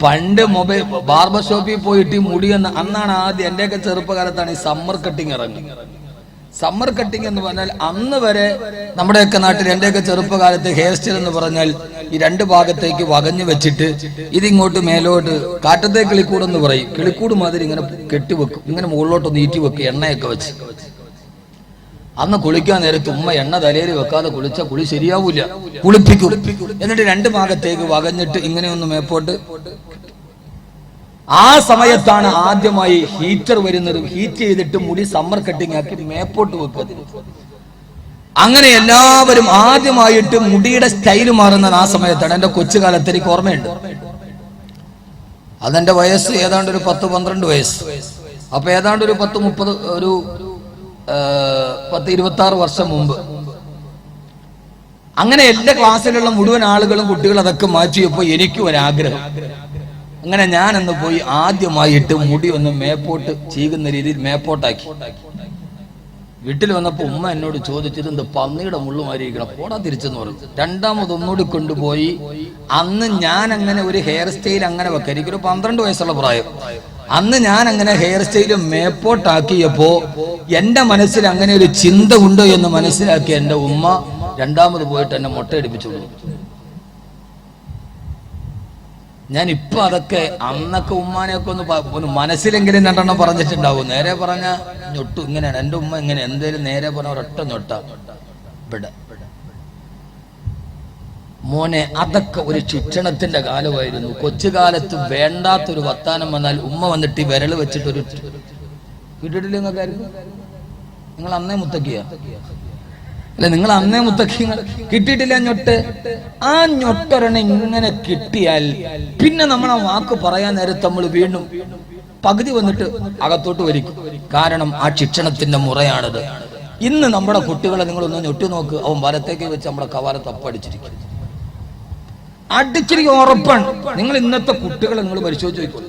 പണ്ട് mobile barber ഷോപ്പിൽ പോയിട്ട് മുടി അന്നാണ് ആദ്യം, എന്റെയൊക്കെ ചെറുപ്പകാലത്താണ് ഈ സമ്മർ കട്ടിങ് ഇറങ്ങി. സമ്മർ കട്ടിങ് എന്ന് പറഞ്ഞാൽ അന്ന് വരെ നമ്മുടെയൊക്കെ നാട്ടിൽ, എന്റെയൊക്കെ ചെറുപ്പകാലത്ത് ഹെയർ സ്റ്റൈൽ എന്ന് പറഞ്ഞാൽ ഈ രണ്ട് ഭാഗത്തേക്ക് വകഞ്ഞു വെച്ചിട്ട് ഇതിങ്ങോട്ട് മേലോട്ട് കാറ്റത്തെ കിളിക്കൂടെന്ന് പറയും, കിളിക്കൂട് മാതിരി ഇങ്ങനെ കെട്ടിവെക്കും, ഇങ്ങനെ മുകളിലോട്ട് നീറ്റി വെക്കും എണ്ണയൊക്കെ വെച്ച്. അന്ന് കുളിക്കാൻ നേരത്ത് ഉമ്മ എണ്ണ തലയിൽ വെക്കാതെ കുളിച്ച കുളി ശരിയാവൂല, കുളിപ്പിക്കും. എന്നിട്ട് രണ്ട് ഭാഗത്തേക്ക് വകഞ്ഞിട്ട് ഇങ്ങനെ ഒന്ന് മേപ്പോട്ട്. ആ സമയത്താണ് ആദ്യമായി ഹീറ്റർ വരുന്നത്. ഹീറ്റ് ചെയ്തിട്ട് മുടി സമ്മർ കട്ടിങ് ആക്കി മേപ്പോട്ട് വെക്കുക. അങ്ങനെ എല്ലാവരും ആദ്യമായിട്ട് മുടിയുടെ സ്റ്റൈല് മാറുന്നത് ആ സമയത്താണ്. എന്റെ കൊച്ചുകാലത്ത് എനിക്ക് ഓർമ്മയുണ്ട്. അതെന്റെ വയസ്സ് ഏതാണ്ട് ഒരു 10-12 വയസ്സ്. അപ്പൊ ഏതാണ്ട് ഒരു 10-30 ഒരു 10-26 വർഷം മുമ്പ്. അങ്ങനെ എല്ലാ ക്ലാസ്സിലുള്ള മുഴുവൻ ആളുകളും കുട്ടികളും അതൊക്കെ മാറ്റിയപ്പോ എനിക്കും ഒരാഗ്രഹം. അങ്ങനെ ഞാനന്ന് പോയി ആദ്യമായിട്ട് മുടി ഒന്ന് മേപ്പോട്ട് ചീകുന്ന രീതിയിൽ മേപ്പോട്ടാക്കി. വീട്ടിൽ വന്നപ്പോ ഉമ്മ എന്നോട് ചോദിച്ചത്, എന്ത് പന്നിയുടെ മുള്ളുമായിരിക്കണം, പോടാ തിരിച്ചെന്ന് പറഞ്ഞു. രണ്ടാമതൊന്നുകൂടി കൊണ്ടുപോയി. അന്ന് ഞാൻ അങ്ങനെ ഒരു ഹെയർ സ്റ്റൈൽ അങ്ങനെ വെക്കാം, എനിക്കൊരു 12 വയസ്സുള്ള പ്രായം. അന്ന് ഞാൻ അങ്ങനെ ഹെയർ സ്റ്റൈൽ മേപ്പോട്ടാക്കിയപ്പോ എന്റെ മനസ്സിൽ അങ്ങനെ ഒരു ചിന്ത ഉണ്ടോ എന്ന് മനസ്സിലാക്കിയ എന്റെ ഉമ്മ രണ്ടാമത് പോയിട്ട് എന്നെ മുട്ടയടിപ്പിച്ചോളൂ. ഞാൻ ഇപ്പൊ അതൊക്കെ അന്നൊക്കെ ഉമ്മാനെയൊക്കെ ഒന്ന് മനസ്സിലെങ്കിലും രണ്ടെണ്ണം പറഞ്ഞിട്ടുണ്ടാവും. നേരെ പറഞ്ഞ ഞൊട്ടു ഇങ്ങനെയാണ് എന്റെ ഉമ്മ, ഇങ്ങനെ എന്തേലും നേരെ പറഞ്ഞ ഒരൊറ്റ ഞൊട്ട ഇവിടെ. മോനെ, അതൊക്കെ ഒരു ശിക്ഷണത്തിന്റെ കാലമായിരുന്നു. കൊച്ചുകാലത്ത് വേണ്ടാത്തൊരു വർത്താനം വന്നാൽ ഉമ്മ വന്നിട്ട് ഈ വിരൽ വെച്ചിട്ടൊരു കിട്ടിയിട്ടില്ല. നിങ്ങൾക്കായിരുന്നു, നിങ്ങൾ അന്നേ മുത്തക്കിയ അല്ലെ, നിങ്ങൾ അന്നേ മുത്തക്കി കിട്ടിയിട്ടില്ല ഞൊട്ട്. ആ ഞൊട്ടൊരെണ്ണം ഇങ്ങനെ കിട്ടിയാൽ പിന്നെ നമ്മളെ വാക്ക് പറയാൻ നേരത്ത് നമ്മൾ വീണ്ടും പകുതി വന്നിട്ട് അകത്തോട്ട് വലിക്കും. കാരണം ആ ശിക്ഷണത്തിന്റെ മുറയാണത്. ഇന്ന് നമ്മുടെ കുട്ടികളെ നിങ്ങളൊന്ന് ഞൊട്ടി നോക്ക്, അവൻ വലത്തേക്ക് വെച്ച് നമ്മുടെ കവാലത്ത് അപ്പടിച്ചിരിക്കും, അടിച്ചിരിക്കും, ഉറപ്പാണ്. നിങ്ങൾ ഇന്നത്തെ കുട്ടികളെ നിങ്ങൾ പരിശോധിച്ച് നോക്കൂ.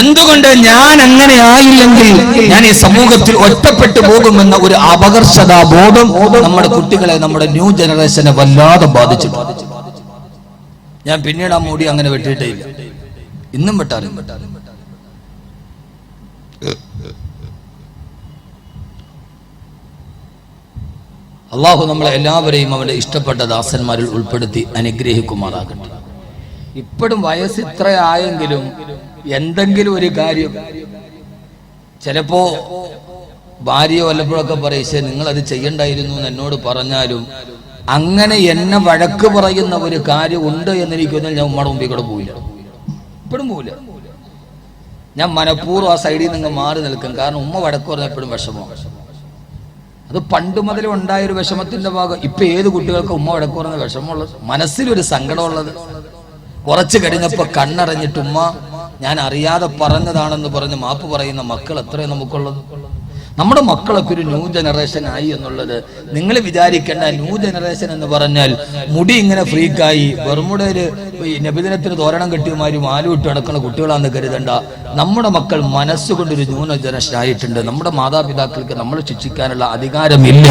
എന്തുകൊണ്ട് ഞാൻ അങ്ങനെ ആയില്ലെങ്കിൽ ഞാൻ ഈ സമൂഹത്തിൽ ഒറ്റപ്പെട്ടു പോകുമെന്ന ഒരു അപകർഷതാ ബോധം നമ്മുടെ കുട്ടികളെ, നമ്മുടെ ന്യൂ ജനറേഷനെ വല്ലാതെ ബാധിച്ചിട്ടുണ്ട്. ഞാൻ പിന്നീട് ആ മുടി അങ്ങനെ വെട്ടിയിട്ടേ ഇല്ല, ഇന്നും വെട്ടാറില്ല. അള്ളാഹു നമ്മളെ എല്ലാവരെയും അവന്റെ ഇഷ്ടപ്പെട്ട ദാസന്മാരിൽ ഉൾപ്പെടുത്തി അനുഗ്രഹിക്കുമാറാകട്ടെ. ഇപ്പോഴും വയസ്സ് ഇത്ര ആയെങ്കിലും എന്തെങ്കിലും ഒരു കാര്യം ചിലപ്പോ ഭാര്യയോ വല്ലപ്പോഴൊക്കെ പറയും, നിങ്ങൾ അത് ചെയ്യണ്ടായിരുന്നു എന്ന് എന്നോട് പറഞ്ഞാലും അങ്ങനെ എന്നെ വഴക്ക് പറയുന്ന ഒരു കാര്യം ഉണ്ട് എന്നെനിക്കൊന്നും ഞാൻ ഉമ്മയുടെ മുമ്പിൽ കൂടെ പോയില്ല, ഇപ്പോഴും പോവില്ല. ഞാൻ മനഃപൂർവ്വം ആ സൈഡിൽ നിന്ന് മാറി നിൽക്കും. കാരണം ഉമ്മ വഴക്ക് പറഞ്ഞാൽ എപ്പോഴും വിഷമമാണ്. അത് പണ്ട് മുതലേ ഉണ്ടായൊരു വിഷമത്തിന്റെ ഭാഗം. ഇപ്പൊ ഏത് കുട്ടികൾക്ക് ഉമ്മ വഴക്ക് പറഞ്ഞ വിഷമമുള്ളത്, മനസ്സിലൊരു സങ്കടമുള്ളത്. കുറച്ച് കഴിഞ്ഞപ്പോ കണ്ണറിഞ്ഞിട്ട് ഉമ്മ ഞാൻ അറിയാതെ പറഞ്ഞതാണെന്ന് പറഞ്ഞ് മാപ്പ് പറയുന്ന മക്കൾ എത്രയും നമുക്കുള്ളത്. നമ്മുടെ മക്കളൊക്കെ ഒരു ന്യൂ ജനറേഷൻ ആയി എന്നുള്ളത് നിങ്ങൾ വിചാരിക്കേണ്ട. ന്യൂ ജനറേഷൻ എന്ന് പറഞ്ഞാൽ മുടി ഇങ്ങനെ ഫ്രീക്കായി ബർമുഡയില് നബിദിനത്തിന് തോരണം കെട്ടിയമാരും ആലുവിട്ട് നടക്കുന്ന കുട്ടികളാണെന്ന് കരുതണ്ട. നമ്മുടെ മക്കൾ മനസ്സുകൊണ്ടൊരു ന്യൂ ജനറേഷൻ ആയിട്ടുണ്ട്. നമ്മുടെ മാതാപിതാക്കൾക്ക് നമ്മൾ ശിക്ഷിക്കാനുള്ള അധികാരമില്ല.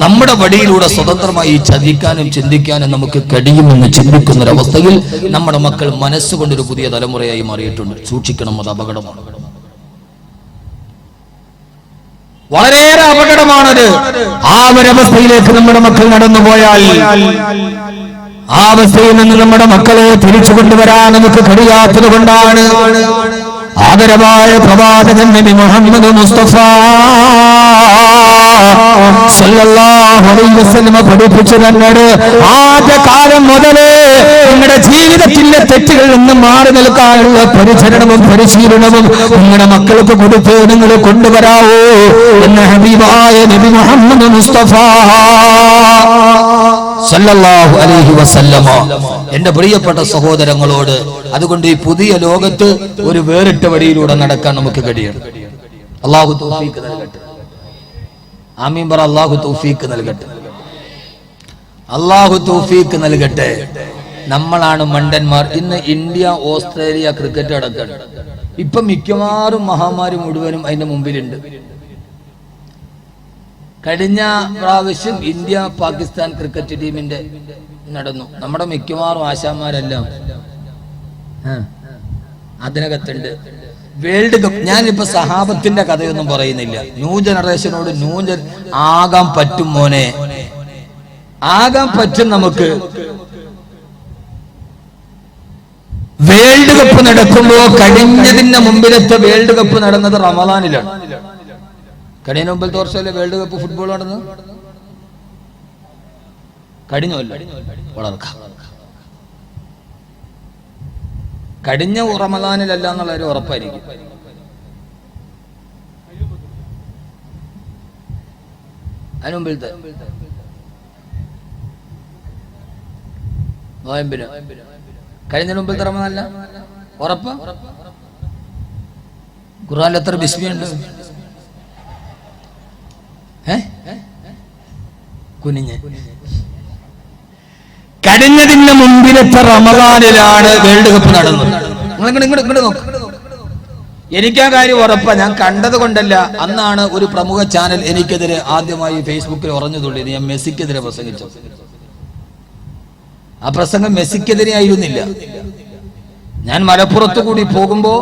നമ്മുടെ വഴിയിലൂടെ സ്വതന്ത്രമായി ചതിക്കാനും ചിന്തിക്കാനും നമുക്ക് കഴിയുമെന്ന് ചിന്തിക്കുന്നൊരവസ്ഥയിൽ നമ്മുടെ മക്കൾ മനസ്സുകൊണ്ടൊരു പുതിയ തലമുറയായി മാറിയിട്ടുണ്ട്. സൂക്ഷിക്കണം, അത് അപകടമാണ്, വളരെയേറെ അപകടമാണത്. ആ ഒരവസ്ഥയിലേക്ക് നമ്മുടെ മക്കൾ നടന്നുപോയാൽ, ആ അവസ്ഥയിൽ നിന്ന് നമ്മുടെ മക്കളെ തിരിച്ചു കൊണ്ടുവരാൻ നമുക്ക് കഴിയാത്തത് കൊണ്ടാണ് ആദരവായ പ്രവാചകൻ നബി മുഹമ്മദ് മുസ്തഫ സല്ലല്ലാഹു അലൈഹി വസല്ലം പഠിപ്പിച്ചു തന്നത്, ആദ്യകാലം മുതലേ നിങ്ങളുടെ ജീവിതത്തിന്റെ തെറ്റുകളിൽ നിന്ന് മാറി നിൽക്കാനുള്ള പരിചരണവും പരിശീലനവും നിങ്ങളുടെ മക്കൾക്ക് കൊടുത്ത് നിങ്ങൾ കൊണ്ടുവരാവോ എന്ന് ഹബീബായ നബി മുഹമ്മദ് മുസ്തഫ സല്ലല്ലാഹു അലൈഹി വസല്ലമ. എന്റെ പ്രിയപ്പെട്ട സഹോദരങ്ങളോട്, അതുകൊണ്ട് ഈ പുതിയ ലോകത്ത് ഒരു വേറിട്ട വഴിയിലൂടെ നടക്കാൻ നമുക്ക് കഴിയണം. അല്ലാഹു തൗഫീഖ് നൽകട്ടെ. ആമീൻ പറ. അല്ലാഹു തൗഫീഖ് നൽകട്ടെ. അല്ലാഹു തൗഫീഖ് നൽകട്ടെ. നമ്മളാണ് മണ്ടന്മാർ. ഇന്ന് ഇന്ത്യ ഓസ്ട്രേലിയ ക്രിക്കറ്റ് അടക്കം ഇപ്പൊ മിക്കവാറും മഹാമാരി മുഴുവനും അതിന്റെ മുമ്പിലുണ്ട്. കഴിഞ്ഞ പ്രാവശ്യം ഇന്ത്യ പാകിസ്ഥാൻ ക്രിക്കറ്റ് ടീമിന്റെ നടന്നു. നമ്മുടെ മിക്കവാറും ആശാന്മാരെല്ലാം അതിനകത്തുണ്ട്. വേൾഡ് കപ്പ്, ഞാനിപ്പോ സഹാബത്തിന്റെ കഥയൊന്നും പറയുന്നില്ല. ന്യൂ ജനറേഷനോട് ആകാൻ പറ്റും മോനെ, ആകാൻ പറ്റും നമുക്ക്. വേൾഡ് കപ്പ് നടക്കുമ്പോ കഴിഞ്ഞതിന്റെ മുമ്പിലത്തെ വേൾഡ് കപ്പ് നടന്നത് റമദാനിലാണ്. കഴിഞ്ഞ മുമ്പിലത്തെ വർഷമല്ലേ വേൾഡ് കപ്പ് ഫുട്ബോൾ നടന്നത്? കഴിഞ്ഞല്ല, വളർക്കാം. കഴിഞ്ഞ റമദാനിലല്ല എന്നുള്ളൊരു ഉറപ്പായിരിക്കും. അതിന് മുമ്പിലത്തെ നോയമ്പിന്, കഴിഞ്ഞ മുമ്പിലത്തെ റമദാനല്ല, ഉറപ്പ്. ഖുർആനിൽ എത്ര ബിസ്മിയുണ്ട്? കുനിഞ്ഞ്. കഴിഞ്ഞതിന് മുമ്പിലത്തെ റമദാനിലാണ് വേൾഡ് കപ്പ് നടന്നത്. ഇങ്ങോട്ട് നോക്ക്. എനിക്കാ കാര്യം ഉറപ്പാ. ഞാൻ കണ്ടത് കൊണ്ടല്ല. അന്നാണ് ഒരു പ്രമുഖ ചാനൽ എനിക്കെതിരെ ആദ്യമായി ഫേസ്ബുക്കിൽ ഉറഞ്ഞുതുള്ളിയത്. ഞാൻ മെസ്സിക്കെതിരെ പ്രസംഗിച്ചു. ആ പ്രസംഗം മെസ്സിക്കെതിരെ ആയിരുന്നില്ല. ഞാൻ മലപ്പുറത്തു കൂടി പോകുമ്പോ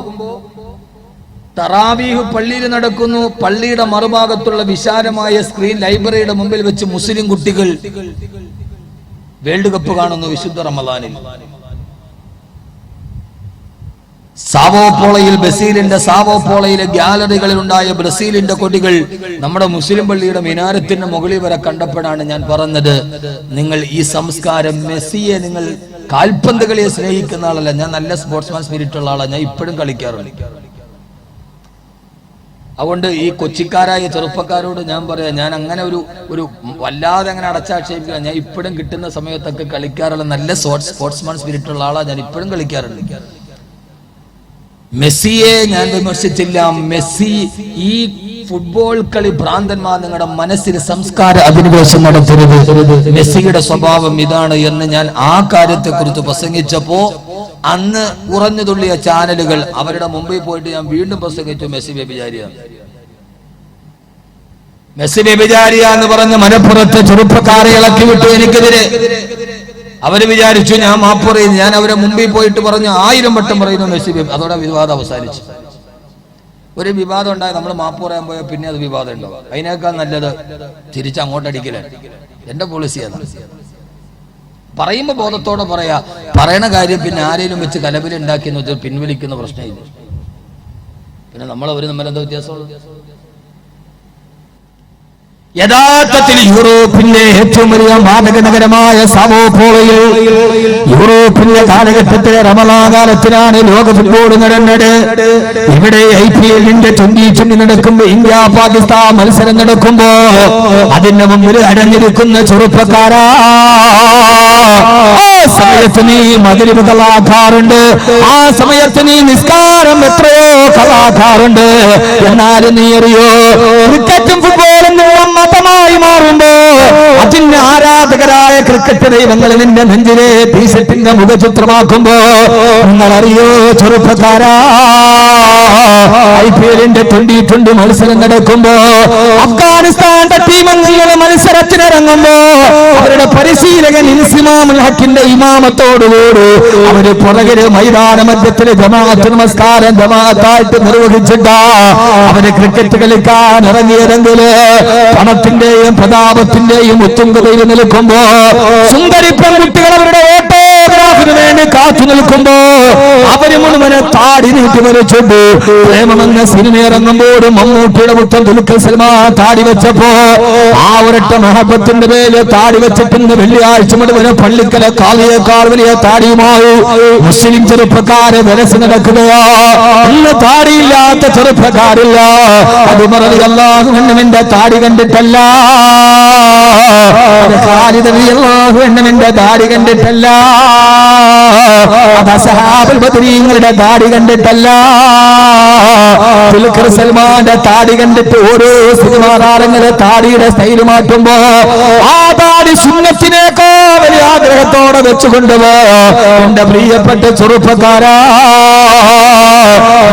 തറാവീഹ് പള്ളിയിൽ നടക്കുന്നു. പള്ളിയുടെ മറുഭാഗത്തുള്ള വിശാലമായ സ്ക്രീൻ ലൈബ്രറിയുടെ മുമ്പിൽ വെച്ച് മുസ്ലിം കുട്ടികൾ വേൾഡ് കപ്പ് കാണുന്നു വിശുദ്ധ റമദാനിൽ. സാവോപോളയിൽ, ബ്രസീലിന്റെ സാവോപോളയിലെ ഗ്യാലറികളിൽ ഉണ്ടായ ബ്രസീലിന്റെ കൊടികൾ നമ്മുടെ മുസ്ലിം പള്ളിയുടെ മിനാരത്തിന്റെ മുകളിൽ വരെ കണ്ടപ്പോഴാണ് ഞാൻ പറഞ്ഞത്, നിങ്ങൾ ഈ സംസ്കാരം, മെസ്സിയെ, നിങ്ങൾ കാൽപന്ത് കളിയെ സ്നേഹിക്കുന്ന ആളല്ല. ഞാൻ നല്ല സ്പോർട്സ്മാൻ സ്പിരിറ്റ് ഉള്ള ആളാണ്. ഞാൻ ഇപ്പോഴും കളിക്കാറുണ്ട്. അതുകൊണ്ട് ഈ കൊച്ചിക്കാരായ ചെറുപ്പക്കാരോട് ഞാൻ പറയാം, ഞാൻ അങ്ങനെ ഒരു വല്ലാതെ അങ്ങനെ അടച്ചാക്ഷേപിക്കുക. ഞാൻ ഇപ്പോഴും കിട്ടുന്ന സമയത്തൊക്കെ കളിക്കാറുള്ള നല്ല സ്പോർട്സ്മാൻ സ്പിരിറ്റ് ഉള്ള ആളാണ്. ഞാൻ ഇപ്പോഴും കളിക്കാറുണ്ട്. മെസ്സിയെ ഞാൻ വിമർശിച്ചില്ല. മെസ്സി ഈ ഫുട്ബോൾ കളി ഭ്രാന്തന്മാർ നിങ്ങളുടെ മനസ്സിൽ സംസ്കാര അധിനിവേശം നടത്തരുത്. മെസ്സിയുടെ സ്വഭാവം ഇതാണ് എന്ന് ഞാൻ ആ കാര്യത്തെ കുറിച്ച് പ്രസംഗിച്ചപ്പോ അന്ന് ഉറഞ്ഞു തുള്ളിയ ചാനലുകൾ അവരുടെ മുമ്പിൽ പോയിട്ട് ഞാൻ വീണ്ടും പ്രസംഗിച്ചു, മെസ്സി വ്യഭിചാരിയാണ്, മെസ്സി വ്യഭിചാരിയാന്ന് പറഞ്ഞ് മലപ്പുറത്തെ ചെറുപ്പക്കാരെ ഇളക്കി വിട്ടു എനിക്കെതിരെ. അവര് വിചാരിച്ചു ഞാൻ മാപ്പ് പറയുന്നു. ഞാൻ അവരെ മുമ്പിൽ പോയിട്ട് പറഞ്ഞു 1000 വട്ടം പറയുന്നു മെസ്സി. അതോടെ വിവാദം അവസാനിച്ചു. ഒരു വിവാദം ഉണ്ടായി, നമ്മൾ മാപ്പ് പറയാൻ പോയാൽ പിന്നെ അത് വിവാദം ഉണ്ടാവും. അതിനേക്കാൾ നല്ലത് തിരിച്ചങ്ങോട്ടടിക്കലാണ്. എന്റെ പോളിസി അതാണ്. പറയുമ്പോ ബോധത്തോടെ പറയാ. പറയണ കാര്യം പിന്നെ ആരെങ്കിലും വെച്ച് കലപിലുണ്ടാക്കിയെന്ന് വെച്ചാൽ പിൻവലിക്കുന്ന പ്രശ്നമില്ല. പിന്നെ നമ്മളവര് തമ്മിലെന്താ വ്യത്യാസമുള്ളത്? യഥാർത്ഥത്തിൽ യൂറോപ്പിന്റെ ഏറ്റവും വലിയ മാദക നഗരമായ സാവോപോളയിൽ യൂറോപ്പിന്റെ കാലഘട്ടത്തിലെ റമദാൻ കാലത്തിലാണ് ലോക ഫുട്ബോൾ നടന്നത്. ഇവിടെ IPL-ന്റെ 2020 നടക്കുമ്പോ, ഇന്ത്യ പാകിസ്ഥാൻ മത്സരം നടക്കുമ്പോ അതിന്റെ മുമ്പിൽ അടഞ്ഞിരിക്കുന്ന ചെറുപ്പക്കാരാ, ആ സമയത്ത് നീ മഗ്‌രിബ് കളാക്കാറുണ്ട്, ആ സമയത്ത് നീ നിസ്കാരം എത്രയോ കളാക്കാറുണ്ട്. എന്നാലും നീ അറിയോ, ക്രിക്കറ്റും ഫുട്ബോളും മതമായി മാറുമ്പോ അതിന്റെ ആരാധകരായ ക്രിക്കറ്റ് ദൈവങ്ങൾ നിന്റെ നെഞ്ചിലെ ടീഷർട്ടിന്റെ മുഖചിത്രമാക്കുമ്പോ നിങ്ങളറിയോ ചെറുപ്പക്കാരാ, IPL-ന്റെ 2020 മത്സരം നടക്കുമ്പോ അഫ്ഗാനിസ്ഥാന്റെ ടീമംഗങ്ങൾ മത്സരത്തിനിറങ്ങുമ്പോ അവരുടെ പരിശീലകൻ ഇൻസിമാമുൽ ഹക്കിന്റെ ഇമാമത്തോടുകൂടി അവര് പുറകില് മൈതാന മധ്യത്തില് ജമാഅത്ത് നമസ്കാരം ജമാഅത്തായിട്ട് നിർവഹിച്ചിട്ടാ അവര് ക്രിക്കറ്റ് കളിക്കാൻ ഇറങ്ങിയതെങ്കില് പണത്തിന്റെയും പ്രതാപത്തിന്റെയും ഉത്തുംഗതയിൽ നിൽക്കുമ്പോ സുന്ദരി പെൺകുട്ടികൾ അവരുടെ ഓട്ടോഗ്രാഫിന് വേണ്ടി കാത്തു നിൽക്കുമ്പോ അവര് മുഴുവനെ താടി നീട്ടി വരച്ചുണ്ട്. പ്രേമമെന്ന സിനിമ ഇറങ്ങുമ്പോഴും മമ്മൂട്ടിയുടെ മുത്തം ദുൽഖർ സൽമാൻ താടി വെച്ചപ്പോ ആ ഒരൊറ്റ മഹബത്തിന്റെ പേര് താടി വെച്ചിട്ടുണ്ട്. വെള്ളിയാഴ്ച മുഴുവനെ പള്ളിക്കല കാളിയേക്കാൾ വലിയ താടിയുമായി മുസ്ലിം ചെറുപ്പക്കാരെ വരച്ച് നടക്കുകയാ. ഇന്ന് താടിയില്ലാത്ത ചെറുപ്പക്കാരില്ല. അത് റളിയല്ലാഹു അൻഹുവിന്റെ താടി കണ്ടിട്ടല്ല, ഖാലിദ് റളിയല്ലാഹു അൻഹുവിന്റെ താടി കണ്ടിട്ടല്ല. അത് അസ്ഹാബുൽ ബദരീങ്ങളുടെ താടി കണ്ടിട്ടല്ല, ദുൽഖർ സൽമാന്റെ താടി കണ്ടിട്ട് ഓരോ സിനിമാ താരങ്ങളെ താടിയുടെ സ്റ്റൈൽ മാറ്റുമ്പോ ആ താടി സുന്നത്തിനേക്കോ വലിയ ആഗ്രഹത്തോടെ വെച്ചുകൊണ്ടുപോ. എന്റെ പ്രിയപ്പെട്ട ചെറുപ്പക്കാരാ,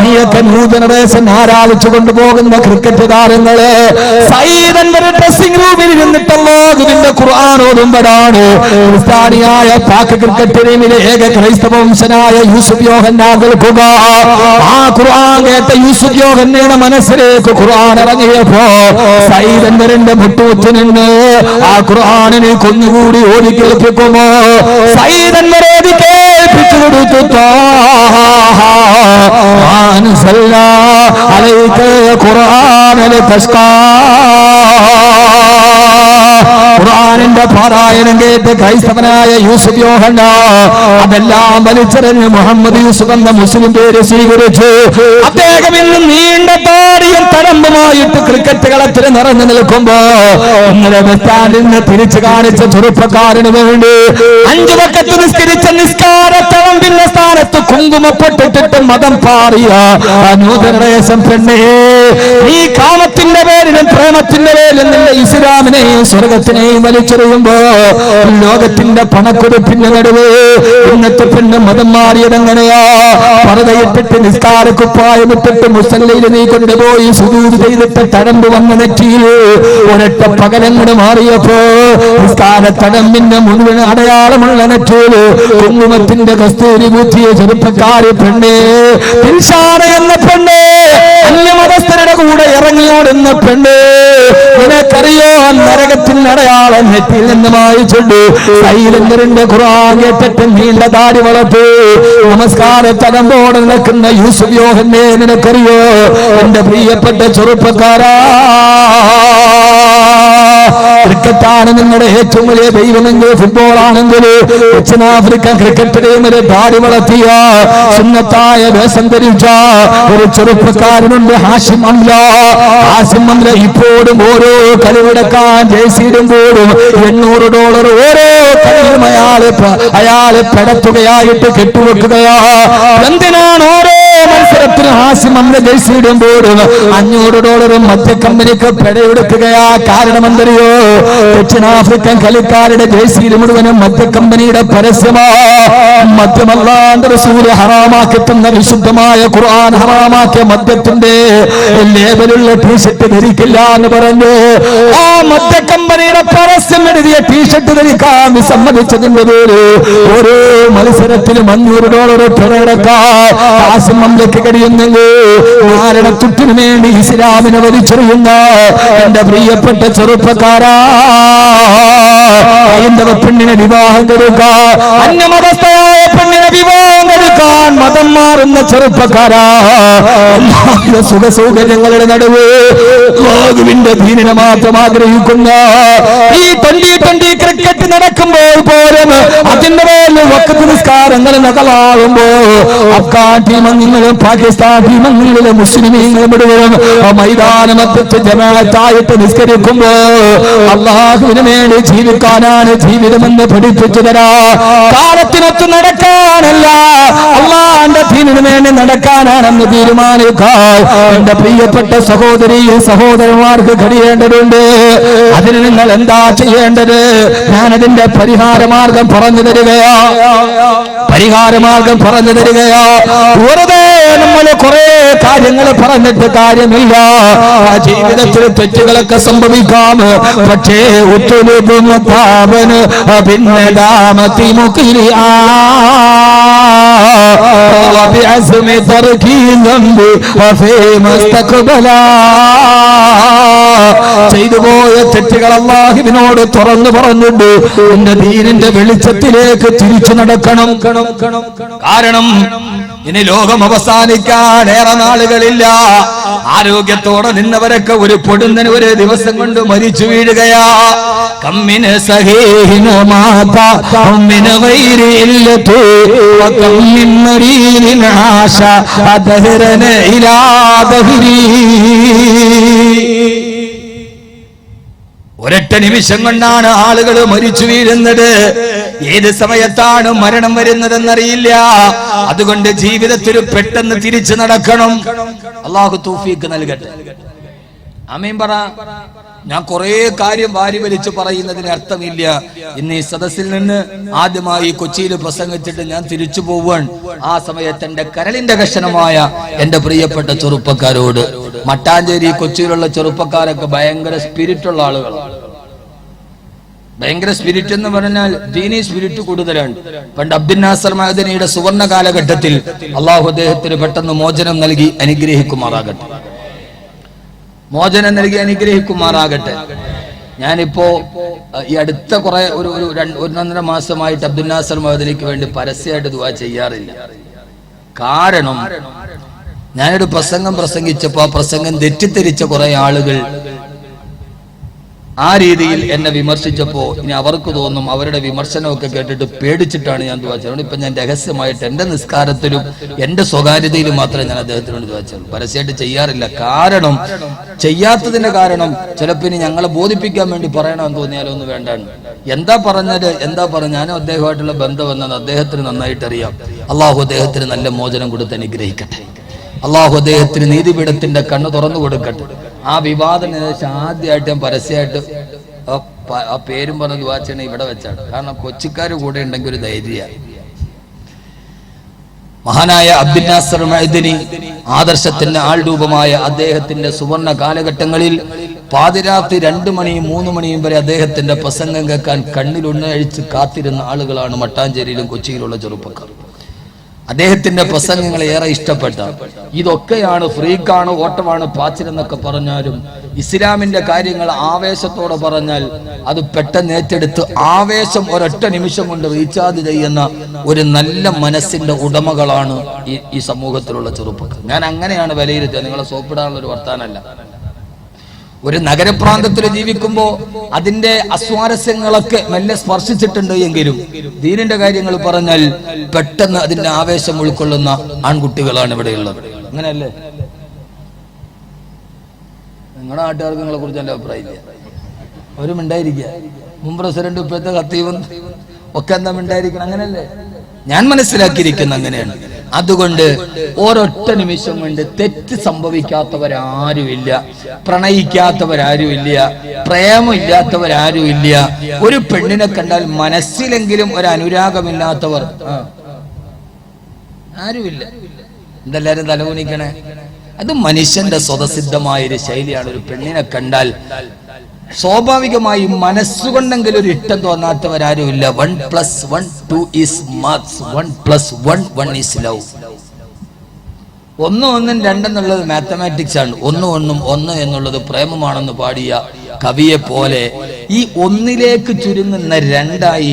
നീയൊക്കെ ന്യൂ ജനറേഷൻ ആരാധിച്ചു കൊണ്ടുപോകുന്ന ക്രിക്കറ്റ് താരങ്ങള് സൈദന്റെ ഡ്രസ്സിംഗ് റൂമിൽ ഇരുന്നിട്ടല്ലോ ഇതിന്റെ ഖുർആൻ ഓതുമ്പോഴാണ് ക്രിസ്ത്യാനിയായ പാക് ക്രിക്കറ്റ് ടീമിലെ ഏക ക്രൈസ്തവ വംശനായ യൂസുഫ് യോഹന്നാ കേൾക്കുക. ആ ഖുർആൻ കേട്ട യൂസുഫ് യോഹന്നയുടെ മനസ്സിലേക്ക് ഖുർആൻ ഇറങ്ങിയപ്പോ സൈദന്റെ മുട്ടുമുറ്റി നിന്ന് ആ ഖുർആനിനെ കൊന്നുകൂടി ഓടി കേൾപ്പിക്കുമോ സൈദന്റെ ഓതി കേൾപ്പിച്ചു കൊടുത്തു. ഖുർആനിന്റെ പാരായണം കേട്ട് ക്രൈസ്തവനായ യൂസുഫ് യോഹന്നാ അതെല്ലാം വലിച്ചെറിഞ്ഞ് മുഹമ്മദ് യൂസുഫ് എന്ന മുസ്ലിം പേര് സ്വീകരിച്ചു. അദ്ദേഹം ഇന്ന് നീണ്ട താടിയും തലമ്പുമായിട്ട് ക്രിക്കറ്റ് കളത്തിൽ നിറഞ്ഞു നിൽക്കുമ്പോ ഇന്നലെ ബസ് സ്റ്റാൻഡിൽ നിന്ന് തിരിച്ചു കാണിച്ച ചെറുപ്പക്കാരന് വേണ്ടി 5 വഖത്ത് നിസ്കരിച്ച നിസ്കാര തളമ്പിന്റെ സ്ഥാനത്ത് കുങ്കുമപ്പെട്ടിട്ട് മതം പാറിയ ന്യൂ ജനറേഷൻ പെണ്ണേ, ഈ കാമത്തിന്റെ പേരിലും പ്രേമത്തിന്റെ പേരിലും നിന്റെ ഇസ്ലാമിനെയും സ്വർഗത്തിനെയും വലിച്ചെറിയുമ്പോ ലോകത്തിന്റെ പണക്കൊടുപ്പിന്റെ നടുവ് ഇന്നത്തെ പെണ്ണ് മതം മാറിയതെങ്ങനെയാ? പർദ്ദയിട്ടിട്ട് നിസ്കാരക്കുപ്പായമിട്ടിട്ട് മുസല്ലയിൽ നീ കൊണ്ടുപോയി സുജൂദ് ചെയ്തിട്ട് തഴമ്പ് വന്ന നെറ്റിയിൽ ഒരൊറ്റ പകലങ്ങട് മാറിയപ്പോ നിസ്കാര തഴമ്പിന്റെ മുഴുവൻ അടയാളമുള്ള നെറ്റിയിൽ കുങ്കുമത്തിന്റെ കസ്തൂരി ബുദ്ധിയ ചെറുപ്പക്കാരി പെണ്ണേ, ദിൽഷാന എന്ന പെണ്ണേ, അന്യമതസ്ഥരുടെ കൂടെ ഇറങ്ങിയോടുന്ന പെണ്ണേ, നിനക്കറിയോ നരകത്തിന്റെ അടയാളം നെറ്റിയിൽ നിന്ന് വായിച്ചുണ്ട്. സൈലന്ദറിന്റെ ഖുർആൻ കേട്ടിട്ട് നീണ്ട താടി വളർത്തി നമസ്കാര തലമ്പോടെ നിൽക്കുന്ന യൂസുഫ് യോഹന്നെ, നിനക്കറിയോ എന്റെ പ്രിയപ്പെട്ട ചെറുപ്പക്കാരാ, ക്രിക്കറ്റാണ് നിങ്ങളുടെ ഏറ്റവും വലിയ ദൈവമെങ്കിൽ ഫുട്ബോൾ ആണെങ്കിൽ ദക്ഷിണാഫ്രിക്കൻ ക്രിക്കറ്റ് ടീമിലെ താടി വളർത്തിയ സുന്നത്തായ വേഷം ധരിച്ച ഒരു ചെറുപ്പക്കാരനുണ്ട്, ഹാഷിം അംല. ഹാഷിം അംല ഇപ്പോഴും ഓരോ കളിവിടക്കാൻ ജേഴ്സിയിടുമ്പോഴും $800 ഓരോ കളിയും അയാളെ പെടത്തുകയായിട്ട് കെട്ടുവെക്കുകയാ. എന്തിനാണ് ഓരോ മത്സരത്തിനും ഹാഷിം അംല ജേഴ്സിയിടുമ്പോഴും $500 മധ്യ കമ്പനിക്ക് പെടയെടുക്കുകയാ? കാരണമെന്തറിയോ? ദക്ഷിണാഫ്രിക്കൻ കളിക്കാരുടെ ജേഴ്സിയിൽ മുഴുവനും മധ്യ കമ്പനിയുടെ പരസ്യമാ. മദ്യമല്ലാണ്ട് റസൂൽ ഹറാമാക്കി തന്ന വിശുദ്ധമായ ഖുർആൻ ഹറാമാക്കിയ മദ്യത്തിന്റെ ലേബലുള്ള ടീഷർട്ട് ധരിക്കില്ല എന്ന് പറഞ്ഞു ആ മദ്യ കമ്പനിയുടെ പരസ്യം എഴുതിയ ടീഷർട്ട് ധരിക്കാൻ വിസമ്മതിച്ചതിന്റെ പേര് ഓരോ മത്സരത്തിലും $500 പെടയെടുക്കാൻ ഹാഷിം അംലയ്ക്ക് കഴിയുന്നെങ്കിൽ കാരണത്തുട്ടിനു വേണ്ടി ഇസ്ലാമിനെ വലിച്ചെറിയുന്ന എന്റെ പ്രിയപ്പെട്ട ചെറുപ്പക്കാരാ, ഹൈന്ദവ പെണ്ണിനെ വിവാഹം കൊടുക്കാൻ, അന്യമതസ്ഥയായ പെണ്ണിനെ വിവാഹം കൊടുക്കാൻ മതം മാറുന്ന ചെറുപ്പക്കാരാ, സുഖ സൗകര്യങ്ങളുടെ നടുവ് ലോകവിന്റെ ദീനിനെ മാത്രം ആഗ്രഹിക്കുന്ന ഈ 2020 ക്രിക്കറ്റ് നടക്കുമ്പോൾ പോലും അതിന്റെ പേരിൽ വഖത്ത് നിസ്കാരങ്ങൾ നകലാകുമ്പോ അഫ്ഗാൻ ടീമംഗങ്ങളും പാകിസ്ഥാൻ ടീമംഗങ്ങളിലെ മുസ്ലിമീങ്ങൾ മുഴുവനും മൈതാനമത്ത് ജമാഅത്തായിട്ട് നിസ്കരിക്കുമ്പോ അള്ളാഹുവിന് വേണ്ടി ജീവിക്കാനാണ് ജീവിതമെന്ന് പഠിപ്പിച്ചു തരാ. കാലത്തിനൊത്ത് നടക്കാനല്ല, അള്ളാന്റെ ദീനിന് വേണ്ടി നടക്കാനാണെന്ന് തീരുമാനിക്കാൻ എന്റെ പ്രിയപ്പെട്ട സഹോദരി സഹോദരന്മാർക്ക് കഴിയേണ്ടതുണ്ട്. അതിന് നിങ്ങൾ എന്താ ചെയ്യേണ്ടത്? ഞാനതിന്റെ പരിഹാരമാർഗം പറഞ്ഞു തരികയാ. വെറുതെ നമ്മൾ കുറെ കാര്യങ്ങൾ പറഞ്ഞിട്ട് കാര്യമില്ല. ജീവിതത്തിൽ തെറ്റുകളൊക്കെ സംഭവിക്കാം. പക്ഷേ പിന്നെ ദാമത്തി മുഖിലി ചെയ്തുപോയ തെറ്റുകൾ അല്ലാഹുവിനോട് തുറന്നു പറഞ്ഞിട്ട് എന്റെ ദീനിന്റെ വെളിച്ചത്തിലേക്ക് തിരിച്ചു നടക്കണം. കാരണം ഇനി ലോകം അവസാനിക്കാൻ ഏറെ നാളുകളില്ല. ആരോഗ്യത്തോടെ നിന്നവരൊക്കെ ഒരു പൊടുന്നന് ഒരു ദിവസം കൊണ്ട് മരിച്ചു വീഴുകയാ. കമ്മിന് സഹീന മാതാ കമ്മിന് ഗൈരില്ലതു വകമ്മിൻ മരീനിൻ ആശ അദഹറന ഇലാ ദഹരി. ഒരൊറ്റ നിമിഷം കൊണ്ടാണ് ആളുകൾ മരിച്ചു വീഴുന്നത്. ഏത് സമയത്താണ് മരണം വരുന്നതെന്നറിയില്ല. അതുകൊണ്ട് ജീവിതത്തിൽ പെട്ടെന്ന് തിരിച്ചു നടക്കണം. അള്ളാഹു തൗഫീഖ് നൽകട്ടെ. ആമീൻ പറ. ഞാൻ കുറെ കാര്യം വാരി വലിച്ചു പറയുന്നതിന് അർത്ഥമില്ല. ഇന്ന് ഈ സദസ്സിൽ നിന്ന് ആദ്യമായി കൊച്ചിയിൽ പ്രസംഗിച്ചിട്ട് ഞാൻ തിരിച്ചു പോവാൻ. ആ സമയത്ത് എന്റെ കരളിന്റെ കഷണമായ എന്റെ പ്രിയപ്പെട്ട ചെറുപ്പക്കാരോട്, മട്ടാഞ്ചേരി കൊച്ചിയിലുള്ള ചെറുപ്പക്കാരൊക്കെ ഭയങ്കര സ്പിരിറ്റുള്ള ആളുകളാണ്. ഭയങ്കര സ്പിരിറ്റ് എന്ന് പറഞ്ഞാൽ ദീനി സ്പിരിറ്റ് കൂടുതലാണ്. പണ്ട് അബ്ദുൽ നാസർ മഅദനിയുടെ സുവർണ കാലഘട്ടത്തിൽ അള്ളാഹു അദ്ദേഹത്തിന് പെട്ടെന്ന് മോചനം നൽകി അനുഗ്രഹിക്കുമാറാകട്ടെ. മോചനം നൽകി അനുഗ്രഹിക്കുമാറാകട്ടെ. ഞാനിപ്പോ ഈ അടുത്ത ഒന്നൊന്നര മാസമായിട്ട് അബ്ദുൽ നാസർ മഅദനിക്ക് വേണ്ടി പരസ്യമായിട്ട് ദുആ ചെയ്യാറില്ല. കാരണം ഞാനൊരു പ്രസംഗം പ്രസംഗിച്ചപ്പോ ആ പ്രസംഗം തെറ്റിദ്ധരിച്ച കുറെ ആളുകൾ ആ രീതിയിൽ എന്നെ വിമർശിച്ചപ്പോ ഇനി അവർക്ക് തോന്നും അവരുടെ വിമർശനമൊക്കെ കേട്ടിട്ട് പേടിച്ചിട്ടാണ് ഞാൻ ദുആ ചെയ്യുന്നത്. ഇപ്പൊ ഞാൻ രഹസ്യമായിട്ട് എന്റെ നിസ്കാരത്തിലും എന്റെ സ്വകാര്യതയിലും മാത്രമേ ഞാൻ അദ്ദേഹത്തിനോട് ദുആ ചെയ്യുള്ളൂ. പരസ്യമായിട്ട് ചെയ്യാറില്ല. കാരണം ചെയ്യാത്തതിന്റെ കാരണം ചിലപ്പോൾ ഇനി ഞങ്ങളെ ബോധിപ്പിക്കാൻ വേണ്ടി പറയണമെന്ന് തോന്നിയാലോ ഒന്ന് വേണ്ടാണ്. എന്താ പറഞ്ഞത് ഞാനും അദ്ദേഹമായിട്ടുള്ള ബന്ധം എന്നത് അദ്ദേഹത്തിന് നന്നായിട്ട് അറിയാം. അള്ളാഹു അദ്ദേഹത്തിന് നല്ല മോചനം കൊടുത്ത് അനുഗ്രഹിക്കട്ടെ. അള്ളാഹു അദ്ദേഹത്തിന് നീതിപീഠത്തിന്റെ കണ്ണ് തുറന്നു കൊടുക്കട്ടെ. ആ വിവാദം ആദ്യമായിട്ട് ഞാൻ പരസ്യമായിട്ട് ആ പേരും പറഞ്ഞ് ദുആ ചെയ്യണേ ഇവിടെ വെച്ചാണ്. കാരണം കൊച്ചിക്കാർ കൂടെ ഉണ്ടെങ്കിൽ ഒരു ധൈര്യമാണ്. മഹാനായ അബ്ദുൽ നാസർ മഅദനി ആദർശത്തിന്റെ ആൾരൂപമായ അദ്ദേഹത്തിന്റെ സുവർണ കാലഘട്ടങ്ങളിൽ പാതിരാത്രി 2 മണിയും 3 മണിയും വരെ അദ്ദേഹത്തിന്റെ പ്രസംഗം കേൾക്കാൻ കണ്ണിലുണ്ണഴിച്ച് കാത്തിരുന്ന ആളുകളാണ് മട്ടാഞ്ചേരിയിലും കൊച്ചിയിലുള്ള ചെറുപ്പക്കാർ. അദ്ദേഹത്തിന്റെ പ്രസംഗങ്ങളെ ഏറെ ഇഷ്ടപ്പെട്ട. ഇതൊക്കെയാണ് ഫ്രീക്കാണ്, ഓട്ടമാണ്, പാച്ചിലെന്നൊക്കെ പറഞ്ഞാലും ഇസ്ലാമിന്റെ കാര്യങ്ങൾ ആവേശത്തോടെ പറഞ്ഞാൽ അത് പെട്ടെന്ന് ഏറ്റെടുത്ത് ആവേശം ഒരൊറ്റ നിമിഷം കൊണ്ട് റീചാർജ് ചെയ്യുന്ന ഒരു നല്ല മനസ്സിന്റെ ഉടമകളാണ് ഈ സമൂഹത്തിലുള്ള ചെറുപ്പക്കാർ. ഞാൻ അങ്ങനെയാണ് വിലയിരുത്തുക. നിങ്ങളെ സോപ്പിടാനുള്ള ഒരു വർത്താനല്ല. ഒരു നഗരപ്രാന്തത്തിൽ ജീവിക്കുമ്പോ അതിന്റെ അസ്വാരസ്യങ്ങളൊക്കെ മെല്ലെ സ്പർശിച്ചിട്ടുണ്ട് എങ്കിലും ദീനിന്റെ കാര്യങ്ങൾ പറഞ്ഞാൽ പെട്ടെന്ന് അതിന്റെ ആവേശം ഉൾക്കൊള്ളുന്ന ആൺകുട്ടികളാണ് ഇവിടെയുള്ളത്. അങ്ങനെയല്ലേ? നിങ്ങളുടെ നാട്ടുകാർക്ക് നിങ്ങളെ കുറിച്ച് എന്റെ അഭിപ്രായമില്ല. അവരും ഉണ്ടായിരിക്കുക. മുൻ പ്രസിഡന്റ് ഇപ്പോഴത്തെ ഖത്തീബും ഒക്കെ എന്താ ഉണ്ടായിരിക്കണം? അങ്ങനെയല്ലേ? ഞാൻ മനസ്സിലാക്കിയിരിക്കുന്ന അങ്ങനെയാണ്. അതുകൊണ്ട് ഒരൊറ്റ നിമിഷം കൊണ്ട് തെറ്റ് സംഭവിക്കാത്തവരാരുമില്ല, പ്രണയിക്കാത്തവരാരുമില്ല, പ്രേമമില്ലാത്തവരാരുമില്ല. ഒരു പെണ്ണിനെ കണ്ടാൽ മനസ്സിലെങ്കിലും ഒരു അനുരാഗമില്ലാത്തവർ ആരുമില്ല. എന്തെല്ലാരും തലകുനിക്കണേ? അത് മനുഷ്യന്റെ സ്വതസിദ്ധമായ ഒരു ശൈലിയാണ്. ഒരു പെണ്ണിനെ കണ്ടാൽ സ്വാഭാവികമായും മനസ്സുകൊണ്ടെങ്കിലും ഒരു ഇഷ്ടം തോന്നാത്തവരാരുമില്ല. 1+1 2 is maths. 1+1 is love. 1 1 2 എന്നുള്ളത് മാത്തമാറ്റിക്സ് ആണ്. 1 1 1 എന്നുള്ളത് പ്രേമമാണെന്ന് പാടിയ കവിയെ പോലെ ഈ ഒന്നിലേക്ക് ചുരുങ്ങുന്ന രണ്ടായി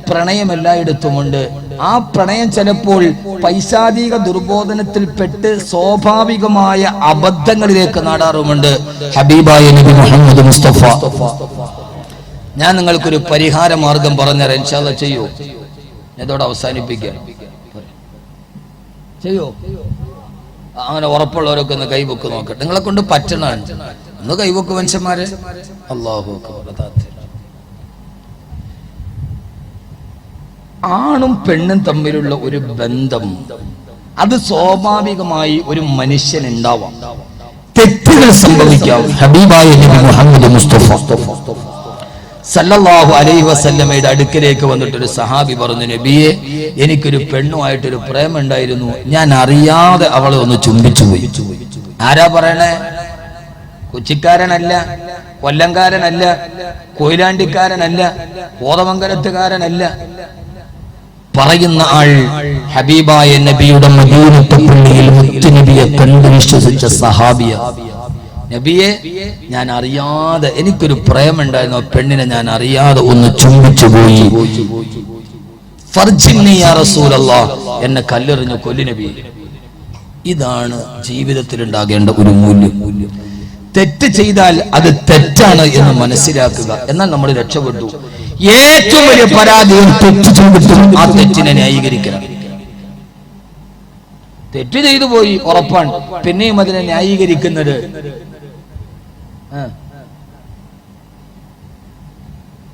പ്രണയം എല്ലായിടത്തുമുണ്ട്. ആ പ്രണയം ചിലപ്പോൾ പൈശാചിക ദുർബോധനത്തിൽപ്പെട്ട് സ്വാഭാവികമായ അബദ്ധങ്ങളിലേക്ക് നാടാറുമുണ്ട്. ഹബീബായ നബി മുഹമ്മദ് മുസ്തഫ, ഞാൻ നിങ്ങൾക്കൊരു പരിഹാര മാർഗം പറഞ്ഞുതരാം. ഇൻഷാ അല്ലാഹ് ചെയ്യോ? ഇതോടെ അവസാനിപ്പിക്കാം. ചെയ്യോ? അങ്ങനെ ഉറപ്പുള്ളവരൊക്കെ ഒന്ന് കൈവക്ക് നോക്കട്ടെ. നിങ്ങളെ കൊണ്ട് പറ്റണാണ്. ഒന്ന് കൈവക്ക് മനുഷ്യന്മാരെ. അല്ലാഹു അക്ബർ. ആണും പെണ്ണും തമ്മിലുള്ള ഒരു ബന്ധം അത് സ്വാഭാവികമായി ഒരു മനുഷ്യൻ ഉണ്ടാവാം. തെറ്റുകൾ സംഭവിക്കാം. ഹബീബായ നബി മുഹമ്മദ് മുസ്തഫ സല്ലല്ലാഹു അലൈഹി വസല്ലമയുടെ അടുക്കലേക്ക് വന്നിട്ടൊരു സഹാബി പറഞ്ഞു, നബിയെ, എനിക്കൊരു പെണ്ണുമായിട്ടൊരു പ്രേമം ഉണ്ടായിരുന്നു. ഞാൻ അറിയാതെ അവളെ ഒന്ന് ചുംബിച്ചു പോയി. ആരാ പറയണേ? കൊച്ചിക്കാരനല്ല, കൊല്ലംകാരനല്ല, കൊയിലാണ്ടിക്കാരനല്ല, കോതമംഗലത്തുകാരനല്ല. പറയുന്ന ആൾ ഹബീബായ നബിയുടെ മദീനത്തെ പള്ളിയിൽ മുത്തുനബിയെ കണ്ടു വിശ്വസിച്ച സഹാബിയ. നബിയെ, ഞാൻ അറിയാതെ എനിക്കൊരു പ്രേമുണ്ടായിരുന്നു. പെണ്ണിനെ ഞാൻ അറിയാതെ ഒന്ന് ചുംബിച്ചു പോയി. ഫർജിന്നി യാ റസൂലല്ലാഹ്, എന്നെ കല്ലെറിഞ്ഞു കൊല്ലു നബിയെ. ഇതാണ് ജീവിതത്തിൽ ഉണ്ടാകേണ്ട ഒരു മൂല്യം. തെറ്റ് ചെയ്താൽ അത് തെറ്റാണ് എന്ന് മനസ്സിലാക്കുക. എന്നാൽ നമ്മൾ രക്ഷപ്പെട്ടു. ഏറ്റവും വലിയ പരാജയം തെറ്റ് ചെയ്തിട്ടും ആ തെറ്റിനെ ന്യായീകരിക്കണം. തെറ്റ് ചെയ്തു പോയി ഉറപ്പാണ്, പിന്നെയും അതിനെ ന്യായീകരിക്കുന്നത്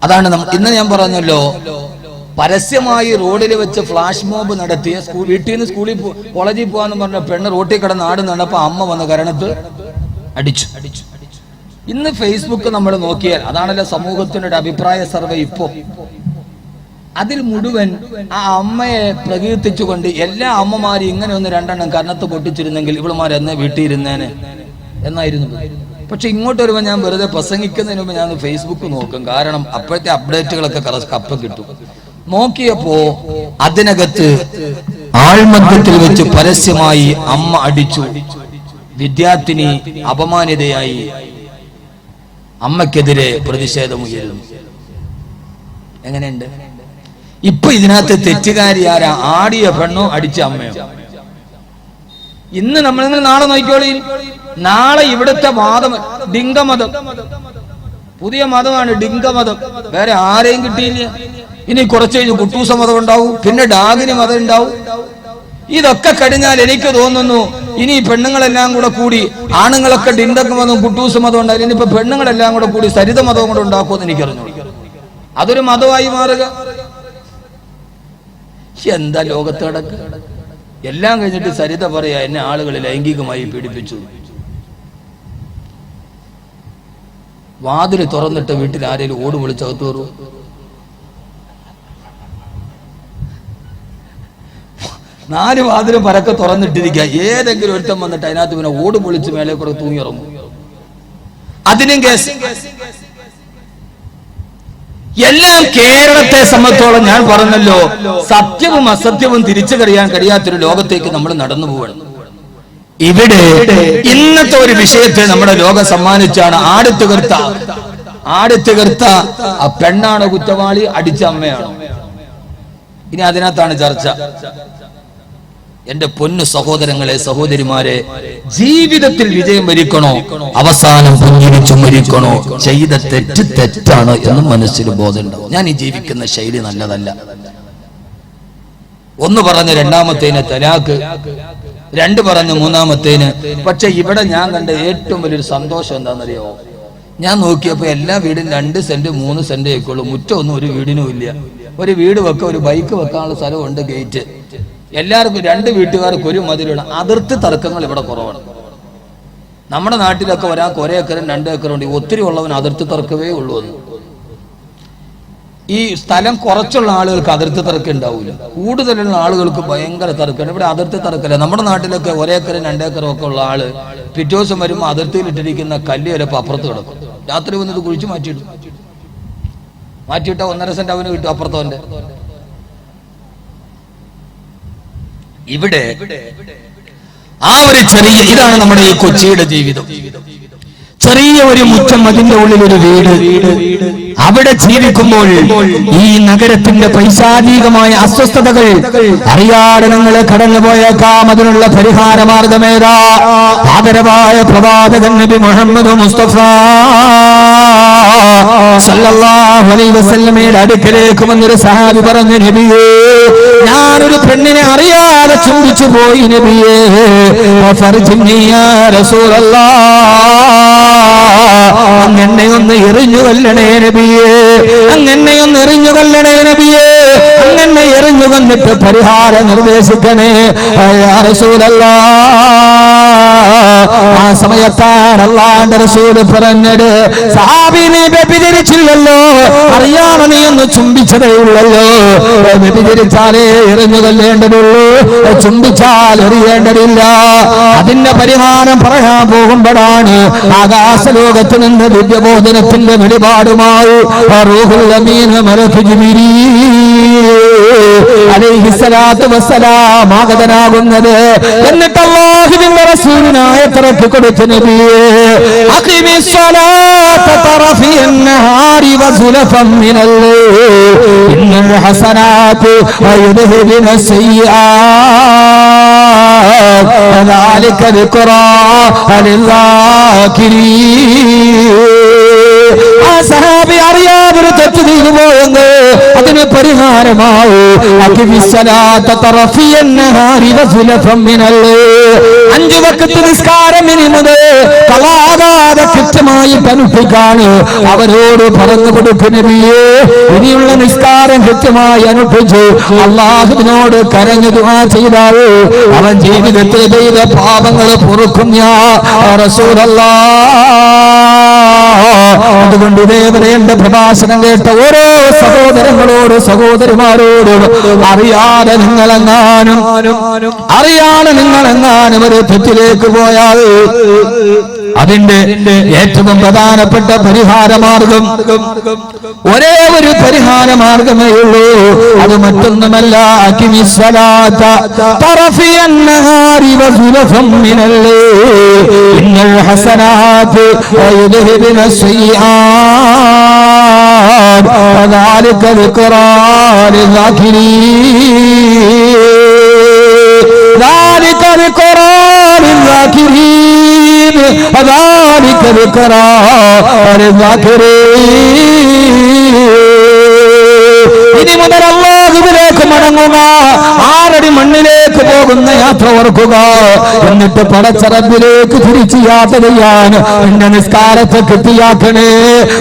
അതാണ് ഇന്ന് ഞാൻ പറഞ്ഞല്ലോ, പരസ്യമായി റോഡിൽ വെച്ച് ഫ്ലാഷ് മോബ് നടത്തിയ വീട്ടിൽ നിന്ന് സ്കൂളിൽ കോളേജിൽ പോകാന്ന് പറഞ്ഞ പെണ്ണ് റോട്ടിൽ കിടന്ന് ആട് നടന്നപ്പോ അമ്മ വന്ന് കരണത്ത് അടിച്ചു. ഇന്ന് ഫേസ്ബുക്ക് നമ്മൾ നോക്കിയാൽ അതാണല്ലോ സമൂഹത്തിന്റെ ഒരു അഭിപ്രായ സർവേ. ഇപ്പോ അതിൽ മുഴുവൻ ആ അമ്മയെ പ്രകീർത്തിച്ചുകൊണ്ട് എല്ലാ അമ്മമാരും ഇങ്ങനെ ഒന്ന് രണ്ടെണ്ണം കരണത്ത് പൊട്ടിച്ചിരുന്നെങ്കിൽ ഇവളുമാരെന്നെ വീട്ടിലിരുന്നേനെ എന്നായിരുന്നു. പക്ഷെ ഇങ്ങോട്ട് വരുമ്പോൾ ഞാൻ വെറുതെ പ്രസംഗിക്കുന്നതിന് മുമ്പ് ഞാൻ ഫേസ്ബുക്ക് നോക്കും. കാരണം അപ്പോഴത്തെ അപ്ഡേറ്റുകളൊക്കെ കപ്പ കിട്ടും. നോക്കിയപ്പോ അതിനകത്ത് ആൾമധ്യത്തിൽ വെച്ച് പരസ്യമായി അമ്മ അടിച്ചു, വിദ്യാർത്ഥിനി അപമാനിതയായി, അമ്മക്കെതിരെ പ്രതിഷേധമുയരുന്നു. എങ്ങനെയുണ്ട്? ഇപ്പൊ ഇതിനകത്ത് തെറ്റുകാരി ആരാ? ആടിയ പെണ്ണോ അടിച്ച അമ്മയോ? ഇന്ന് നമ്മൾ നാളെ നോക്കിക്കോളി. നാളെ ഇവിടുത്തെ വാദം ഡിങ്കമതം, പുതിയ മതമാണ് ഡിങ്കമതം. വേറെ ആരെയും കിട്ടിയില്ല. ഇനി കുറച്ച് കഴിഞ്ഞ് കുട്ടൂസ മതം ഉണ്ടാവും, പിന്നെ ഡാഗിനി മതം ഉണ്ടാവും. ഇതൊക്കെ കഴിഞ്ഞാൽ എനിക്ക് തോന്നുന്നു ഇനി പെണ്ണുങ്ങളെല്ലാം കൂടെ കൂടി, ആണുങ്ങളൊക്കെ ഡിങ്കക മതവും കുട്ടൂസ മതം ഉണ്ടായാലും ഇനിയിപ്പോ പെണ്ണുങ്ങളെല്ലാം കൂടെ കൂടി സരിത മതവും കൂടെ ഉണ്ടാക്കുമെന്ന് എനിക്കറിഞ്ഞു. അതൊരു മതമായി മാറുക. എന്താ ലോകത്ത് കിടക്കുക? എല്ലാം കഴിഞ്ഞിട്ട് സരിത പറയാ എന്നെ ആളുകൾ ലൈംഗികമായി പീഡിപ്പിച്ചു. വാതില് തുറന്നിട്ട് വീട്ടിൽ ആരെങ്കിലും ഓട് വിളിച്ചകത്ത് കയറും? 4 വാതിലും പരക്കെ തുറന്നിട്ടിരിക്കുക. ഏതെങ്കിലും ഒരുത്തം വന്നിട്ട് അതിനകത്ത് പിന്നെ ഓട് പൊളിച്ച് മേലെ കൂടെ തൂങ്ങിയിറങ്ങും. അതിനും കേസ്. എല്ലാം കേരളത്തെ സംബന്ധിച്ചോളം ഞാൻ പറഞ്ഞല്ലോ, സത്യവും അസത്യവും തിരിച്ചറിയാൻ കഴിയാത്തൊരു ലോകത്തേക്ക് നമ്മൾ നടന്നു പോവുകയാണ്. ഇവിടെ ഇന്നത്തെ ഒരു വിഷയത്തെ നമ്മുടെ ലോകം സമ്മാനിച്ചാണ്. ആടുത്തുകർത്ത ആ പെണ്ണാണോ കുറ്റവാളി, അടിച്ച അമ്മയാണോ? ഇനി അതിനകത്താണ് ചർച്ച. എന്റെ പൊന്നു സഹോദരങ്ങളെ, സഹോദരിമാരെ, ജീവിതത്തിൽ വിജയം വരിക്കണോ, അവസാനം പുഞ്ചിരിച്ചു മരിക്കണോ? ചെയ്ത തെറ്റാണ് എന്ന് മനസ്സിൽ ബോധമുണ്ടാവും. ഞാൻ ഈ ജീവിക്കുന്ന ശൈലി നല്ലതല്ല. 1 പറഞ്ഞ് 2ാമത്തേന് തലാക്ക്, 2 പറഞ്ഞ് 3ാമത്തേന്. പക്ഷെ ഇവിടെ ഞാൻ കണ്ട ഏറ്റവും വലിയൊരു സന്തോഷം എന്താണെന്നറിയോ? ഞാൻ നോക്കിയപ്പോ എല്ലാ വീടും 2 സെന്റ് 3 സെന്റ് ആയിക്കോളൂ. മുറ്റമൊന്നും ഒരു വീടിനും ഇല്ല. ഒരു വീട് വെക്കാം, ഒരു ബൈക്ക് വെക്കാനുള്ള സ്ഥലമുണ്ട്, ഗേറ്റ്. എല്ലാവർക്കും 2 വീട്ടുകാർക്ക് ഒരു മതിലുള്ള. അതിർത്തി തർക്കങ്ങൾ ഇവിടെ കുറവാണ്. നമ്മുടെ നാട്ടിലൊക്കെ ഒരാൾക്ക് 1 ഏക്കറും 2 ഏക്കറും ഉണ്ട്. ഒത്തിരി ഉള്ളവൻ അതിർത്തി തർക്കമേ ഉള്ളൂ. ഈ സ്ഥലം കുറച്ചുള്ള ആളുകൾക്ക് അതിർത്തി തർക്കം ഉണ്ടാവില്ല. കൂടുതലുള്ള ആളുകൾക്ക് ഭയങ്കര തർക്കമാണ്. ഇവിടെ അതിർത്തി തർക്കമില്ല. നമ്മുടെ നാട്ടിലൊക്കെ 1 ഏക്കറും 2 ഏക്കറും ഒക്കെ ഉള്ള ആള് പിറ്റേ ദിവസം വരുമ്പോൾ അതിർത്തിയിൽ ഇട്ടിരിക്കുന്ന കല്ല് ചിലപ്പോൾ അപ്പുറത്ത് കിടക്കും. രാത്രി വന്നത് കുഴിച്ച് മാറ്റിയിട്ട 1.5 സെന്റ് അവന് കിട്ടും അപ്പുറത്തവന്റെ. ഇവിടെ ആ ഒരു ചെറിയ, ഇതാണ് നമ്മുടെ ഈ കൊച്ചിയുടെ ജീവിതം. ചെറിയ ഒരു മുറ്റം, അതിന്റെ ഉള്ളിൽ ഒരു വീട്. അവിടെ ജീവിക്കുമ്പോൾ ഈ നഗരത്തിന്റെ പൈശാചികമായ അസ്വസ്ഥതകൾ അറിയാതെ നിങ്ങൾ കടന്നുപോയേക്കാം. അതിനുള്ള പരിഹാര മാർഗമേതാ? ആദരവായ പ്രവാചകൻ നബി മുഹമ്മദ് മുസ്തഫ സല്ലല്ലാഹു അലൈഹി വസല്ലമയുടെ അടുക്കലേക്ക് വന്നൊരു സഹാബി പറഞ്ഞു, നബിയേ, ഞാനൊരു പെണ്ണിനെ അറിയാതെ ചുംബിച്ചു പോയി നബിയേ, ഫർജിനി യാ റസൂലല്ലാഹ്, അങ്ങനെ ഒന്ന് എറിഞ്ഞു കൊല്ലണേ നബിയേ, അങ്ങനെ ഒന്ന് എറിഞ്ഞു കൊല്ലണേ നബിയേ, അങ്ങനെ എറിഞ്ഞു കൊന്നിട്ട് പരിഹാരം നിർദ്ദേശിക്കണേ യാ റസൂലല്ലാഹ്. ആ സമയത്താണ് അല്ലാഹുവിന്റെ റസൂൽ പറഞ്ഞത്, സഹാബിനെ വ്യഭിചരിച്ചില്ലല്ലോ, അറിയാതെ നീ ഒന്ന് ചുംബിച്ചതേ ഉള്ളല്ലോ. വ്യഭിചരിച്ചാലേ എറിഞ്ഞു കൊല്ലേണ്ടതുള്ളൂ, ചുംബിച്ചാൽ എറിയേണ്ടതില്ല. അതിന്റെ പരിഹാരം പറയാൻ പോകുമ്പോഴാണ് ആകാശലോകത്ത് നിന്ന് ദിവ്യബോധനത്തിന്റെ വെളിപാടുമായി റൂഹുൽ അമീൻ മലക്ക് ജിബ്രീൽ അലൈഹിസ്സലാത്തു വസ്സലാം ആഗതനാകുന്നത്. എന്നിട്ട് അല്ലാഹുവിന്റെ റസൂലിനായ തറക്ക് കൊടുത്തു, നബിയേ, അഖിമിസ് സ്വലാത്ത തറഫിൻ നഹാരി വസുലഫൻ മിനൽ ലൈൽ ഇന്നൽ ഹസനാതു യുദ്ഹിബുന സയ്യിആത് ദാലിക ദിക്റാ ലിൽദാകിരീൻ. ആ സഹാബി അറിയാതൊരു തെറ്റ് ചെയ്തു പോയെന്ന് അതിന് പരിഹാരമായി 5 വക്ത് നിസ്കാരം ഇനി മുതൽ കളാകാതെ കൃത്യമായി അനുഷ്ഠിക്കാണ് അവരോട് പറഞ്ഞു കൊടുക്കും നബിയേ. ഇനിയുള്ള നിസ്കാരം കൃത്യമായി അനുഷ്ഠിച്ചു അല്ലാഹുവിനോട് കരഞ്ഞു ദുആ ചെയ്താൽ അവൻ ജീവിതത്തിൽ ചെയ്ത പാപങ്ങൾ പൊറുക്കും യാ റസൂലല്ലാഹ്. അതുകൊണ്ട് ഇതേവരെ എന്റെ പ്രഭാഷണം കേട്ട ഓരോ സഹോദരങ്ങളോട് സഹോദരിമാരോടും അറിയാതെ നിങ്ങളെങ്ങാനും ഒരു തെറ്റിലേക്ക് പോയാൽ അതിന്റെ ഏറ്റവും പ്രധാനപ്പെട്ട പരിഹാരമാർഗം ഒരേ ഒരു പരിഹാരമാർഗമേ ഉള്ളൂ. അത് മറ്റൊന്നുമല്ല, അഖിമിസ്സലാത്ത തറഫിയൻ നഹാരി വസുലഫം മിനൽ ഇന്നൽ ഹസനാത്ത് വയുദ്ഹിബുന സയ്യിആത്ത് വദാലിക ദിക്റാ ലിൽസാകിരീൻ. ذلك ذكرى للذاكرين وذلك ذكرى للذاكرين. ഇനി മുതൽ അല്ലാഹുവിലേക്ക് മടങ്ങുക, 6 അടി മണ്ണിലേക്ക് പോകുന്ന യാത്ര ഓർക്കുക. എന്നിട്ട് പടച്ച റബ്ബിലേക്ക് തിരിച്ച് യാത്ര ചെയ്യാൻ നിന്റെ നിസ്കാരത്തെ കൃത്യയാക്കണേ,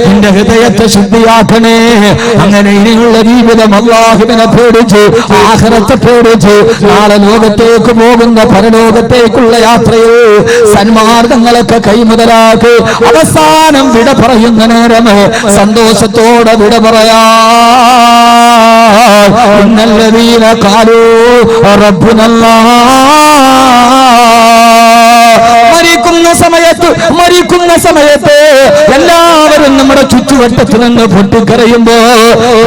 നിന്റെ ഹൃദയത്തെ ശുദ്ധിയാക്കണേ. അങ്ങനെ ഇനിയുള്ള ജീവിതം അല്ലാഹുവിനെ പേടിച്ച് ആഖിറത്തെ പേടിച്ച് നാളെ ലോകത്തേക്ക് പോകുന്ന പരലോകത്തേക്കുള്ള യാത്രയിൽ സന്മാർഗങ്ങളൊക്കെ കൈമുതലാക്കി അവസാനം വിട പറയുന്ന നേരം സന്തോഷത്തോടെ വിട പറയാ. ഇന്നല്ലദീന ഖാലൂ റബ്ബുനല്ലാഹ്. മരിക്കുന്ന സമയത്ത് എല്ലാവരും നമ്മുടെ ചുറ്റുവട്ടത്തിൽ നിന്ന് പൊട്ടിക്കരയുമ്പോ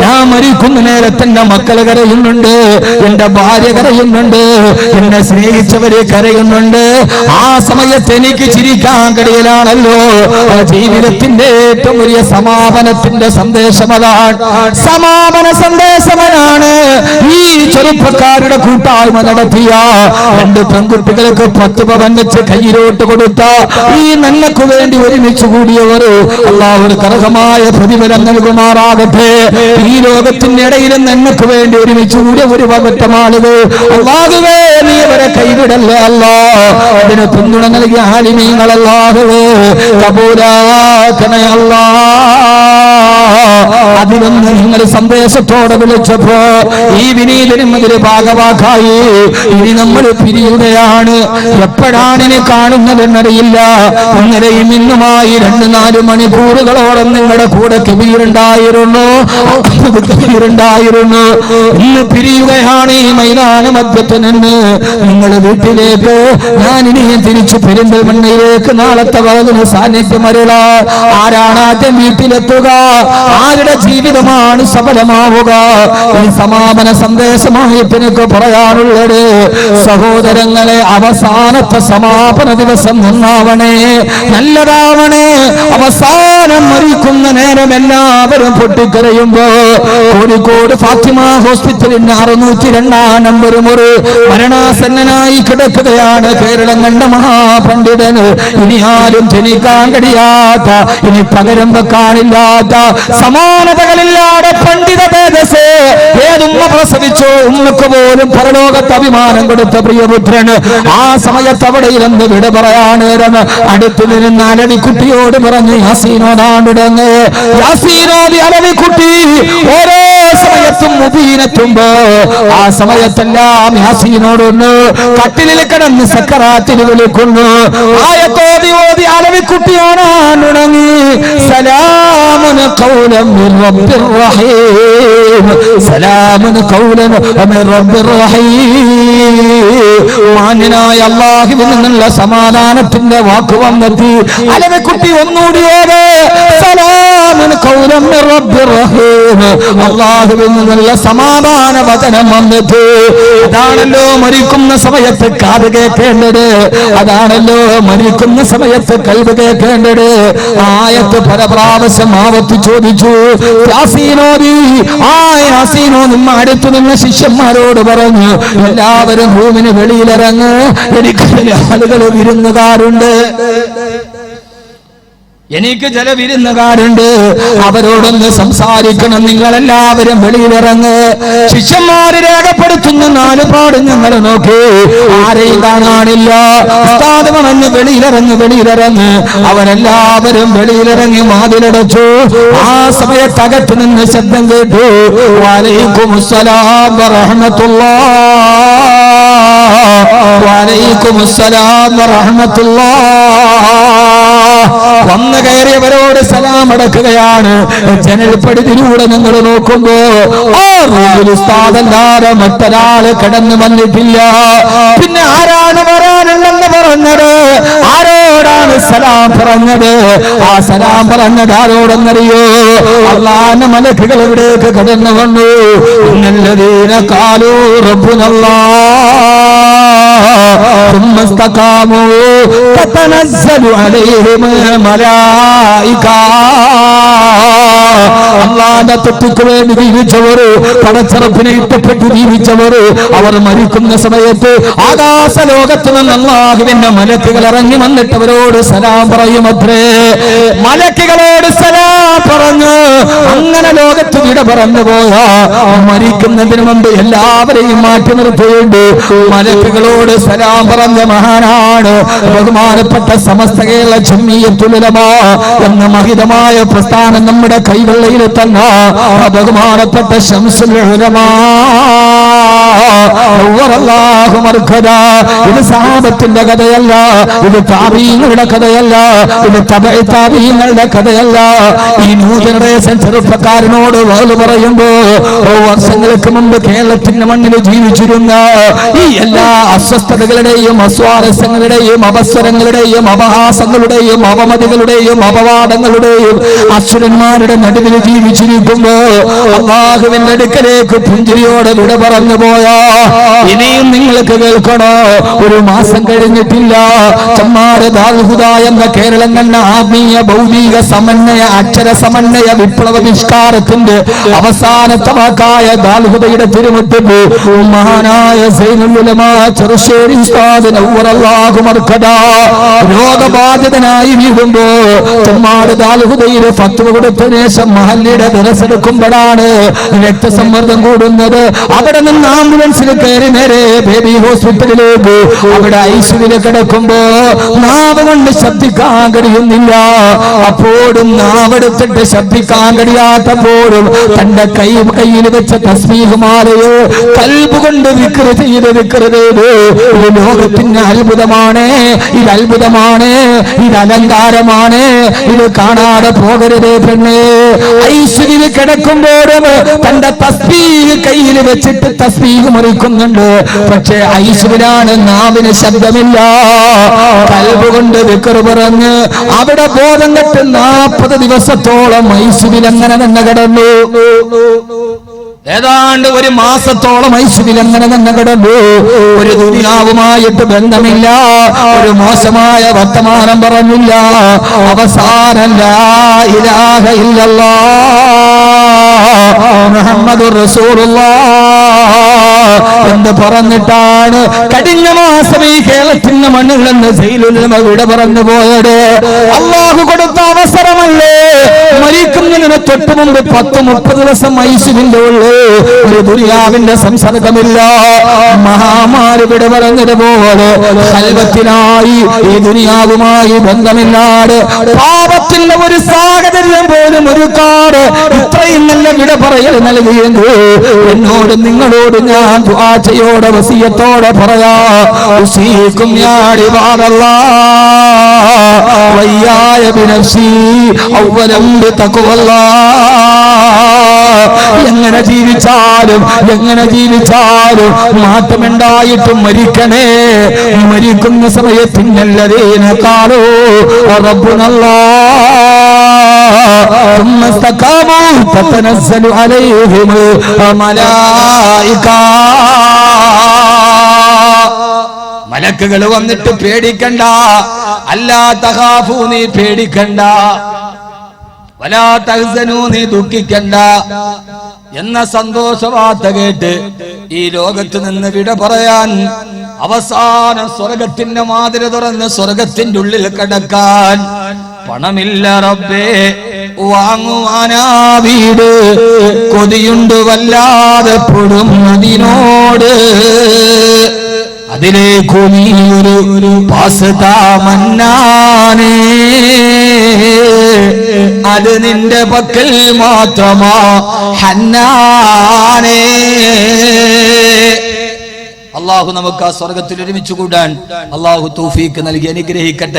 ഞാൻ മരിക്കുന്ന നേരത്തെ എന്റെ മക്കൾ കരയുന്നുണ്ട്, എന്റെ ഭാര്യ കരയുന്നുണ്ട്, എന്നെ സ്നേഹിച്ചവര് കരയുന്നുണ്ട്. ആ സമയത്ത് എനിക്ക് ചിരിക്കാൻ കഴിയലാണല്ലോ. ജീവിതത്തിന്റെ ഏറ്റവും വലിയ സമാപനത്തിന്റെ സന്ദേശം അതാണ്. സമാപന സന്ദേശമാണ് ഈ ചെറുപ്പക്കാരുടെ കൂട്ടായ്മ നടത്തിയ 2 പെൺകുട്ടികൾക്ക് 10 പവൻ വെച്ച് കയ്യിലോട്ട് കൊടുത്ത ഈ നന്മയ്ക്കു വേണ്ടി ഒരുമിച്ച് കൂടിയവർ അല്ലാഹു കർഹമായ പ്രതിഫലം നൽകുമാറാകട്ടെ. ഈ ലോകത്തിന്റെ ഇടയിൽ നന്മയ്ക്കു വേണ്ടി ഒരുമിച്ച് കൂടിയ ഒരു പറ്റം ആളുകൾ അല്ലാഹുവേ നീ അവരെ കൈവിടല്ലേ അല്ലാഹ്. അതിന് പിന്തുണ നൽകിയ ആലിമീങ്ങൾ അല്ലാഹുവേ കബൂലാക്കണേ അല്ലാഹ്. അതിലൊന്ന് നിങ്ങൾ സന്ദേശത്തോടെ വിളിച്ചപ്പോ ഈ വിനീതനും അതിന് ഭാഗവാക്കായി. ഇനി നമ്മൾ പിരിയുകയാണ്. എപ്പോഴാണ് ഇനി കാണുന്നതെന്നറിയില്ല. ഇന്നലെയും ഇന്നുമായി 2-4 മണിക്കൂറുകളോളം നിങ്ങളുടെ കൂടെ കബീറുണ്ടായിരുന്നു. ഇന്ന് പിരിയുകയാണ് ഈ മൈതാന മധ്യത്തിൽ നിന്ന്. നിങ്ങളുടെ വീട്ടിലേക്ക് ഞാൻ ഇനിയും തിരിച്ചു പെരിന്തൽമണ്ണയിലേക്ക് നാളത്തെ വകുന്ന സാന്നിധ്യം അറിയുക. ആരാണ് ആദ്യം വീട്ടിലെത്തുക, ആരുടെ ജീവിതമാണ് സഫലമാവുക? ഈ സമാപന സന്ദേശമായി എനിക്ക് പറയാനുള്ളത്, സഹോദരങ്ങളെ, അവസാനത്തെ സമാപന ദിവസം നന്നാവണേ, നല്ലതാവണേ. അവസാനം മരിക്കുന്ന നേരം എല്ലാവരും പൊട്ടിക്കരയുമ്പോ കോഴിക്കോട് ഫാത്തിമ ഹോസ്പിറ്റലിന്റെ 602 നമ്പർ മുറി മരണാസന്നനായി കിടക്കുകയാണ് കേരളം കണ്ട മഹാപണ്ഡിതൻ. ഇനി ആരും ജനിക്കാൻ കഴിയാത്ത, ഇനി പകരം വെക്കാനില്ലാത്ത, സമാനതകളില്ലാതെ പണ്ഡിത തേജസ്. ഏതുമ്മ പ്രസവിച്ചോ ഉമ്മക്ക് പോലും പരലോകത്ത് അഭിമാനം കൊടുത്ത പ്രിയപുത്രൻ ആ സമയത്ത് അവിടെ ഇരുന്ന് വിട പറയാനേരം അടുത്തു നിന്ന് അലവിക്കുട്ടിയോട് പറഞ്ഞു യാസീനോടാണ്ടിടങ്ങ്. യാസീനോദി അലവിക്കുട്ടി ഓരോ സമയത്തും മുബീനെത്തുമ്പോ ആ സമയത്തെല്ലാം യാസീനോടൊന്ന് കട്ടിലിൽ കിടന്ന് സക്കറാത്തിൽ വിളിക്കുന്നു. ആയത്തോതി ഓതി അലവിക്കുട്ടിയോടാണ്ടുടങ്ങി. സലാമുൻ ഖൗലൻ മിർ റബ്ബിർ റഹീം, സലാമുൻ ഖൗലൻ മിർ റബ്ബിർ റഹീം. മാന്യനായ അല്ലാഹുവിൽ നിന്നുള്ള സമാധാനത്തിന്റെ വാക്ക് വന്നെത്തി. അലവിക്കുട്ടി ഒന്നുകൂടി ഓത് സലാമുൻ ഖൗലൻ മിർ റബ്ബിർ റഹീം. അല്ലാഹുവിൽ നിന്നുള്ള സമാധാന വചനം വന്നെത്തി. അതാണല്ലോ മരിക്കുന്ന സമയത്ത് കാത് കേൾക്കേണ്ടത്, അതാണല്ലോ മരിക്കുന്ന സമയത്ത് കൽബ് കേൾക്കേണ്ടത്. ആയത്ത് പരപ്രാവശ്യം ആവർത്തി ചോദിച്ചു. യാസീനോദി ആ യാസീനോ നിമ്മ അടുത്തു നിന്ന ശിഷ്യന്മാരോട് പറഞ്ഞു, എല്ലാവരും റൂമിന് വെളിയിലിറങ്ങ്, എനിക്ക് ആളുകൾ വിരുന്നുകാരുണ്ട്. എനിക്ക് ചില വിരുന്നുകാരുണ്ട്, അവരോടൊന്ന് സംസാരിക്കണം, നിങ്ങളെല്ലാവരും വെളിയിലിറങ്ങ്. ശിഷ്യന്മാര് രേഖപ്പെടുത്തുന്ന 4 പാട് ഞങ്ങൾ നോക്കി, ആരെയും കാണാനില്ല. ഉസ്താദ് പറഞ്ഞു വെളിയിലിറങ്ങ്. അവരെല്ലാവരും വെളിയിലിറങ്ങി വാതിലടച്ചു. ആ സമയത്ത് അകത്ത് നിന്ന് ശബ്ദം കേട്ടു, വഅലൈക്കുമുസ്സലാം വറഹ്മത്തുള്ളാഹ്, വഅലൈക്കുമുസ്സലാം വറഹ്മത്തുള്ളാഹ്. വന്നു കയറിയവരോട് സലാം അടക്കുകയാണ്. ജനൽപ്പടിയിലൂടെ നിങ്ങൾ നോക്കുമ്പോ ആ റൂമിൽ ഉസ്താദല്ലാതെ മറ്റൊരാള് കടന്നു വന്നിട്ടില്ല. പിന്നെ ആരാണ് വരാനുള്ളെന്ന് പറഞ്ഞത്? ആരോടാണ് സലാം പറഞ്ഞത്? ആ സലാം പറഞ്ഞത് ആരോടെന്നറിയോ? അല്ലാഹുവിന്റെ മലക്കുകൾ ഇവിടേക്ക് കടന്നു വന്നു. ഇന്നല്ലദീന ഖാലൂ റബ്ബുനല്ലാഹ് ثم استقاموا تتنزل عليهم الملائكة. അല്ലാഹുവിന്റെ തത്വക്ക് വേണ്ടി ജീവിച്ചവർ, പടച്ചറപ്പിനെ ഇഷ്ടപ്പെട്ട് ജീവിച്ചവർ, അവർ മരിക്കുന്ന സമയത്ത് ആകാശ ലോകത്ത് നിന്ന് അല്ലാഹുവിന്റെ മലക്കുകൾ ഇറങ്ങി വന്നിട്ട് അവരോട് സലാം പറയുമത്രേ. മലക്കുകളോട് സലാം പറഞ്ഞു അങ്ങനെ ലോകത്ത് വിട പറഞ്ഞു പോയാ മരിക്കുന്നതിന് മുമ്പ് എല്ലാവരെയും മാറ്റി നിർത്തിയുണ്ട്. മലക്കുകളോട് സലാം പറഞ്ഞ മഹാനാണ് ബഹുമാനപ്പെട്ട സമസ്ത കേരള ജംഇയ്യത്തുൽ ഉലമാ എന്ന മഹിതമായ പ്രസ്ഥാനം നമ്മുടെ കൈവെള്ളയിൽ തന്ന ബഹുമാനപ്പെട്ട ശംസുൽ ഉലമാ. ഇത് സഹാബത്തിന്റെ കഥയല്ല, ഇത് താബീങ്ങളുടെ കഥയല്ല, ഇത് തബഈ താബീങ്ങളുടെ കഥയല്ല. ഈ ന്യൂ ജനറേഷൻ ചെറുപ്പക്കാരനോട് വാല് പറയുമ്പോ വർഷങ്ങൾക്ക് മുമ്പ് കേരളത്തിന്റെ മണ്ണിൽ ജീവിച്ചിരുന്ന ഈ എല്ലാ അസ്വസ്ഥതകളുടെയും അസ്വാരസ്യങ്ങളുടെയും അവസരങ്ങളുടെയും അപഹാസങ്ങളുടെയും അവമതികളുടെയും അപവാദങ്ങളുടെയും അസുരന്മാരുടെ നടുവിൽ ജീവിച്ചിരിക്കുമ്പോ അല്ലാഹുവിന്റെ അടുക്കലേക്ക് പുഞ്ചിരിയോടെ വിട പറഞ്ഞു പോയാ ഇനിയും നിങ്ങൾക്ക് കേൾക്കണോ? 1 മാസം കഴിഞ്ഞിട്ടില്ല, ചമ്മാട് ദാൽഹുദ എന്ന കേരളം കണ്ട ആത്മീയ ഭൗതിക സമന്വയ അക്ഷര സമന്വയ വിപ്ലവ വിഷ്കാരത്തിന്റെ അവസാനത്തെ വാക്കായ ദാൽഹുദയുടെ തിരുമുറ്റത്ത് മഹാനായ സൈനുൽ ഉലമാ ചെറുശ്ശേരി ഉസ്താദ് നവ്വറല്ലാഹു മർക്കദ രോഗബാധിതനായി വീഴുമ്പോ ചമ്മാട് ദാൽഹുദയിൽ ഫത്വ കൊടുത്തതിന് ശേഷം മഹല്ലിയുടെ ദർസെടുക്കുമ്പോഴാണ് രക്തസമ്മർദ്ദം കൂടുന്നത്. അവിടെ നിന്ന് ആംബുലൻസിൽ കയറി നേരെ ബേബി ഹോസ്പിറ്റലിലേക്ക്, അവിടെ ഐസിയുവിൽ കിടക്കുമ്പോ നാവ് കൊണ്ട് ശബ്ദിക്കാൻ കഴിയുന്നില്ല. അപ്പോഴും നാവെടുത്തിട്ട് ശബ്ദിക്കാൻ കഴിയാത്തപ്പോഴും തന്റെ കയ്യിൽ വെച്ച തസ്ബീഹ് മാലയോ കൽബ് കൊണ്ട് വിക്ർ ചെയ്ത് ഇത് ലോകത്തിന്റെ അത്ഭുതമാണ്, ഇത് അത്ഭുതമാണ്, ഇത് അലങ്കാരമാണ്, ഇത് കാണാതെ പോകരുതേ പെണ്ണേ. ഐസിയുവിൽ കിടക്കുമ്പോഴും തന്റെ തസ്ബീഹ് കയ്യിൽ വെച്ചിട്ട് തസ്ബീഹ് മുറിക്കുന്നുണ്ട്. പക്ഷേ ഐസിയുവിലാണ്, നാവിന് ശബ്ദമില്ല. കൽബ് കൊണ്ട് വിക്ർ പറഞ്ഞ് അവിടെ ബോധം കെട്ട് 40 ദിവസത്തോളം ഐസിയുവിൽ അങ്ങനെ തന്നെ കിടന്നു. ഏതാണ്ട് 1 മാസത്തോളം ഐസിയുവിൽ അങ്ങനെ തന്നെ കിടന്നു. ഒരു ദുനിയാവുമായിട്ട് ബന്ധമില്ല, ഒരു മോശമായ വർത്തമാനം പറഞ്ഞില്ല. അവസാനം ലാ ഇലാഹ ഇല്ലല്ലാഹ് മുഹമ്മദുർ റസൂലുള്ളാഹ് എന്ന് പറഞ്ഞിട്ടാണ് കഴിഞ്ഞ മാസം ഈ കേരളത്തിന്റെ മണ്ണിൽ നിന്ന് സൈനുൽ ഉലമാ വിട പറഞ്ഞു പോയത്. അല്ലാഹു കൊടുത്ത അവസരമല്ലേ. മരിക്കുന്നതിന് തൊട്ട് മുമ്പ് 10-30 ദിവസം ഐസിയുവിന്റെ ഉള്ളിൽ ഒരു ദുനിയാവിന്റെ സംസർഗമില്ല. മഹാമാരി വിട പറഞ്ഞതുപോലെ ഖൽവത്തിനായി ഈ ദുനിയാവുമായി ബന്ധമില്ലാതെ പാപത്തിന്റെ ഒരു സാഹചര്യം പോലും ഒരുക്കാട് ഇത്രയും നല്ല വിട പറയൽ നൽകിയെങ്കിൽ എന്നോട് നിങ്ങളോട് ഞാൻ ദുആയോടെ വസിയത്തോടെ പറയാ, ഉസീകും യാ ഇബാദല്ലാഹ് വയ്യായ ബിനഫ്സി അവ്വലം ബിതഖ്വല്ലാഹ്. എങ്ങനെ ജീവിച്ചാലും മാറ്റമുണ്ടായിട്ടും മരിക്കണേ. മരിക്കുന്ന സമയത്ത് ഇന്നല്ലദീന ഖാലൂ റബ്ബുനല്ലാഹ് ثم استقاموا تتنزل عليهم الملائكة. മലക്കുകൾ വന്നിട്ട് പേടിക്കണ്ട, അല്ലാ തഖാഫൂ നീ പേടിക്കണ്ട, വലാ തഹ്സനൂ നീ ദുഃഖിക്കണ്ട എന്ന സന്തോഷ വാർത്ത കേട്ട് ഈ ലോകത്ത് നിന്ന് വിട പറയാൻ അവസാനം സ്വർഗത്തിന്റെ വാതിൽ തുറന്ന് സ്വർഗത്തിന്റെ ഉള്ളിൽ കടക്കാൻ പണമില്ല റബ്ബേ, വാങ്ങുവാനാ വീട്, കൊതിയുണ്ട് വല്ലാതെ പെടും അതിനോട്. അതിലേക്ക് നീയൊരു പാസ്താ മന്നാനേ, അത് നിന്റെ പക്കൽ മാത്രമാ ഹന്നാനേ. അള്ളാഹു നമുക്ക് ആ സ്വർഗത്തിൽ ഒരുമിച്ച് കൂടാൻ അള്ളാഹു തൗഫീക്ക് നൽകി അനുഗ്രഹിക്കട്ടെ.